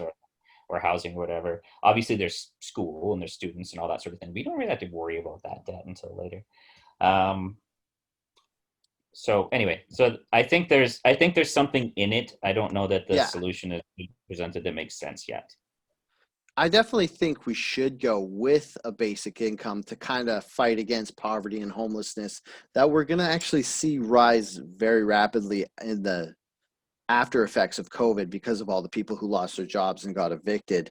B: or housing or whatever. Obviously, there's school and there's students and all that sort of thing. We don't really have to worry about that debt until later. Um, so anyway, so I think there's something in it. I don't know that the
A: Yeah.
B: solution is presented that makes sense yet.
A: I definitely think we should go with a basic income to kind of fight against poverty and homelessness that we're going to actually see rise very rapidly in the after effects of COVID because of all the people who lost their jobs and got evicted.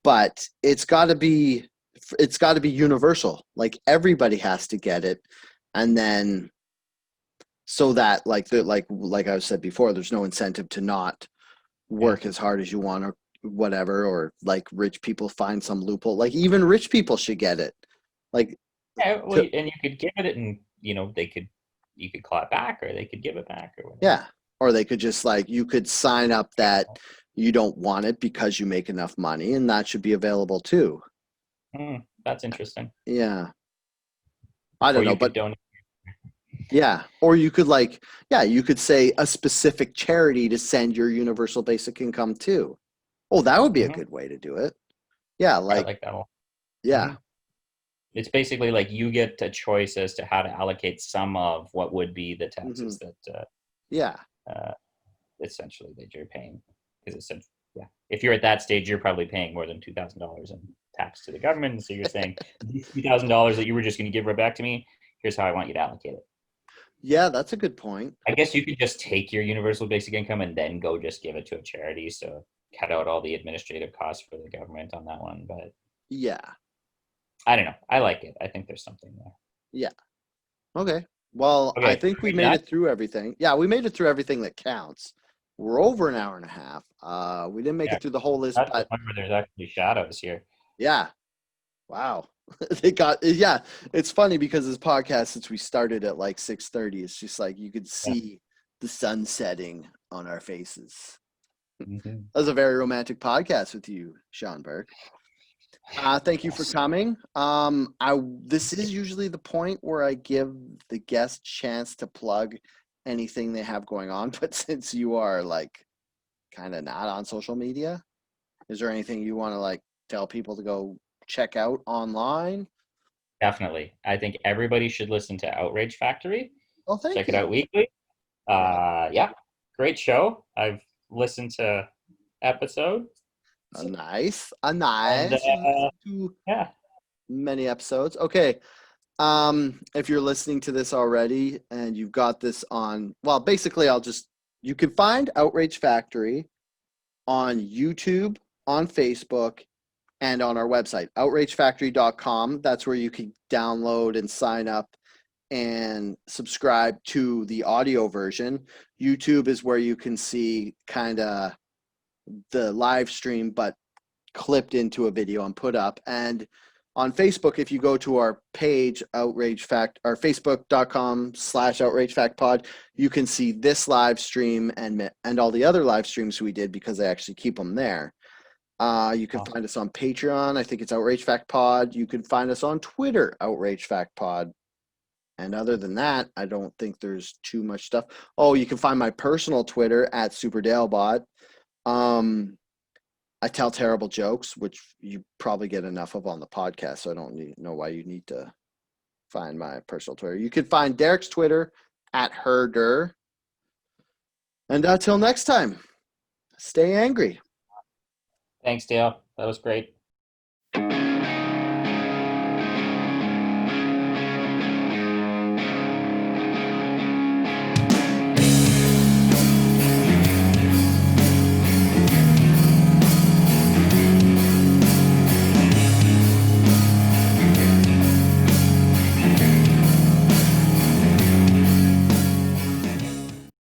A: But it's got to be universal. Like everybody has to get it, and then so that like I said before, there's no incentive to not
B: Yeah.
A: work as hard as you want or whatever, or like rich people find some loophole. Like even rich people should get it. Like
B: Yeah. Well,
A: to
B: and you could give it, and you could claw it back, or they could give it back, or whatever.
A: yeah. Or they could just like you could sign up that you don't want it because you make enough money and that should be available too.
B: That's interesting.
A: Yeah. I
B: Or
A: don't know,
B: you
A: but
B: could donate.
A: yeah. Or you could like, yeah, you could say a specific charity to send your universal basic income to. Oh, that would be a
B: Hmm.
A: good way to do it. Yeah,
B: I
A: like
B: like that one.
A: yeah.
B: Hmm. It's basically like you get a choice as to how to allocate some of what would be the
A: Hmm.
B: taxes that
A: Yeah.
B: uh, essentially that you're paying. Because it's yeah, if you're at that stage, you're probably paying more than $2,000 in tax to the government. And so you're saying these $2,000 that you were just going to give right back to me. Here's how I want you to allocate it.
A: Yeah, that's a good point.
B: I guess you could just take your universal basic income and then go just give it to a charity. So cut out all the administrative costs for the government on that one. But
A: Yeah.
B: I don't know. I like it. I think there's something there.
A: Yeah. Okay. Well, I
B: Okay,
A: think we
B: are we
A: made
B: done?
A: it through everything. Yeah, we made it through everything that counts. We're over an hour and a half. We didn't make
B: Yeah,
A: it through the whole list,
B: that's the
A: but
B: point where there's actually shadows here.
A: yeah. Wow. They got yeah. It's funny because this podcast, since we started at like 6:30, it's just like you could
B: Yeah.
A: see the sun setting on our faces.
B: Hmm.
A: That was a very romantic podcast with you, Sean Burke. Thank you for
B: Yes,
A: coming. This is usually the point where I give the guest chance to plug anything they have going on, but since you are like kind of not on social media, is there anything you want to like tell people to go check out online?
B: definitely. I think everybody should listen to Outrage Factory.
A: Oh, thank
B: Check it
A: you.
B: out weekly.
A: Yeah,
B: Yeah, great show. I've listened to episodes,
A: a
B: and
A: nice. You've listened to
B: yeah,
A: many episodes. Okay. If you're listening to this already and you've got this on, well, basically, you can find Outrage Factory on YouTube, on Facebook, and on our website, outragefactory.com. That's where you can download and sign up and subscribe to the audio version. YouTube is where you can see kind of the live stream, but clipped into a video and put up. And on Facebook, if you go to our page, Outrage Fact, or facebook.com/Outrage Fact Pod, you can see this live stream and all the other live streams we did because they actually keep them there. You can
B: awesome.
A: find us on Patreon. I think it's Outrage Fact Pod. You can find us on Twitter, Outrage Fact Pod. And other than that, I don't think there's too much stuff. Oh, you can find my personal Twitter at SuperDaleBot. Um, I tell terrible jokes, which you probably get enough of on the podcast. So I don't know why you need to find my personal Twitter. You can find Derek's Twitter at Herder. And until next time, stay angry.
B: Thanks, Dale. That was great.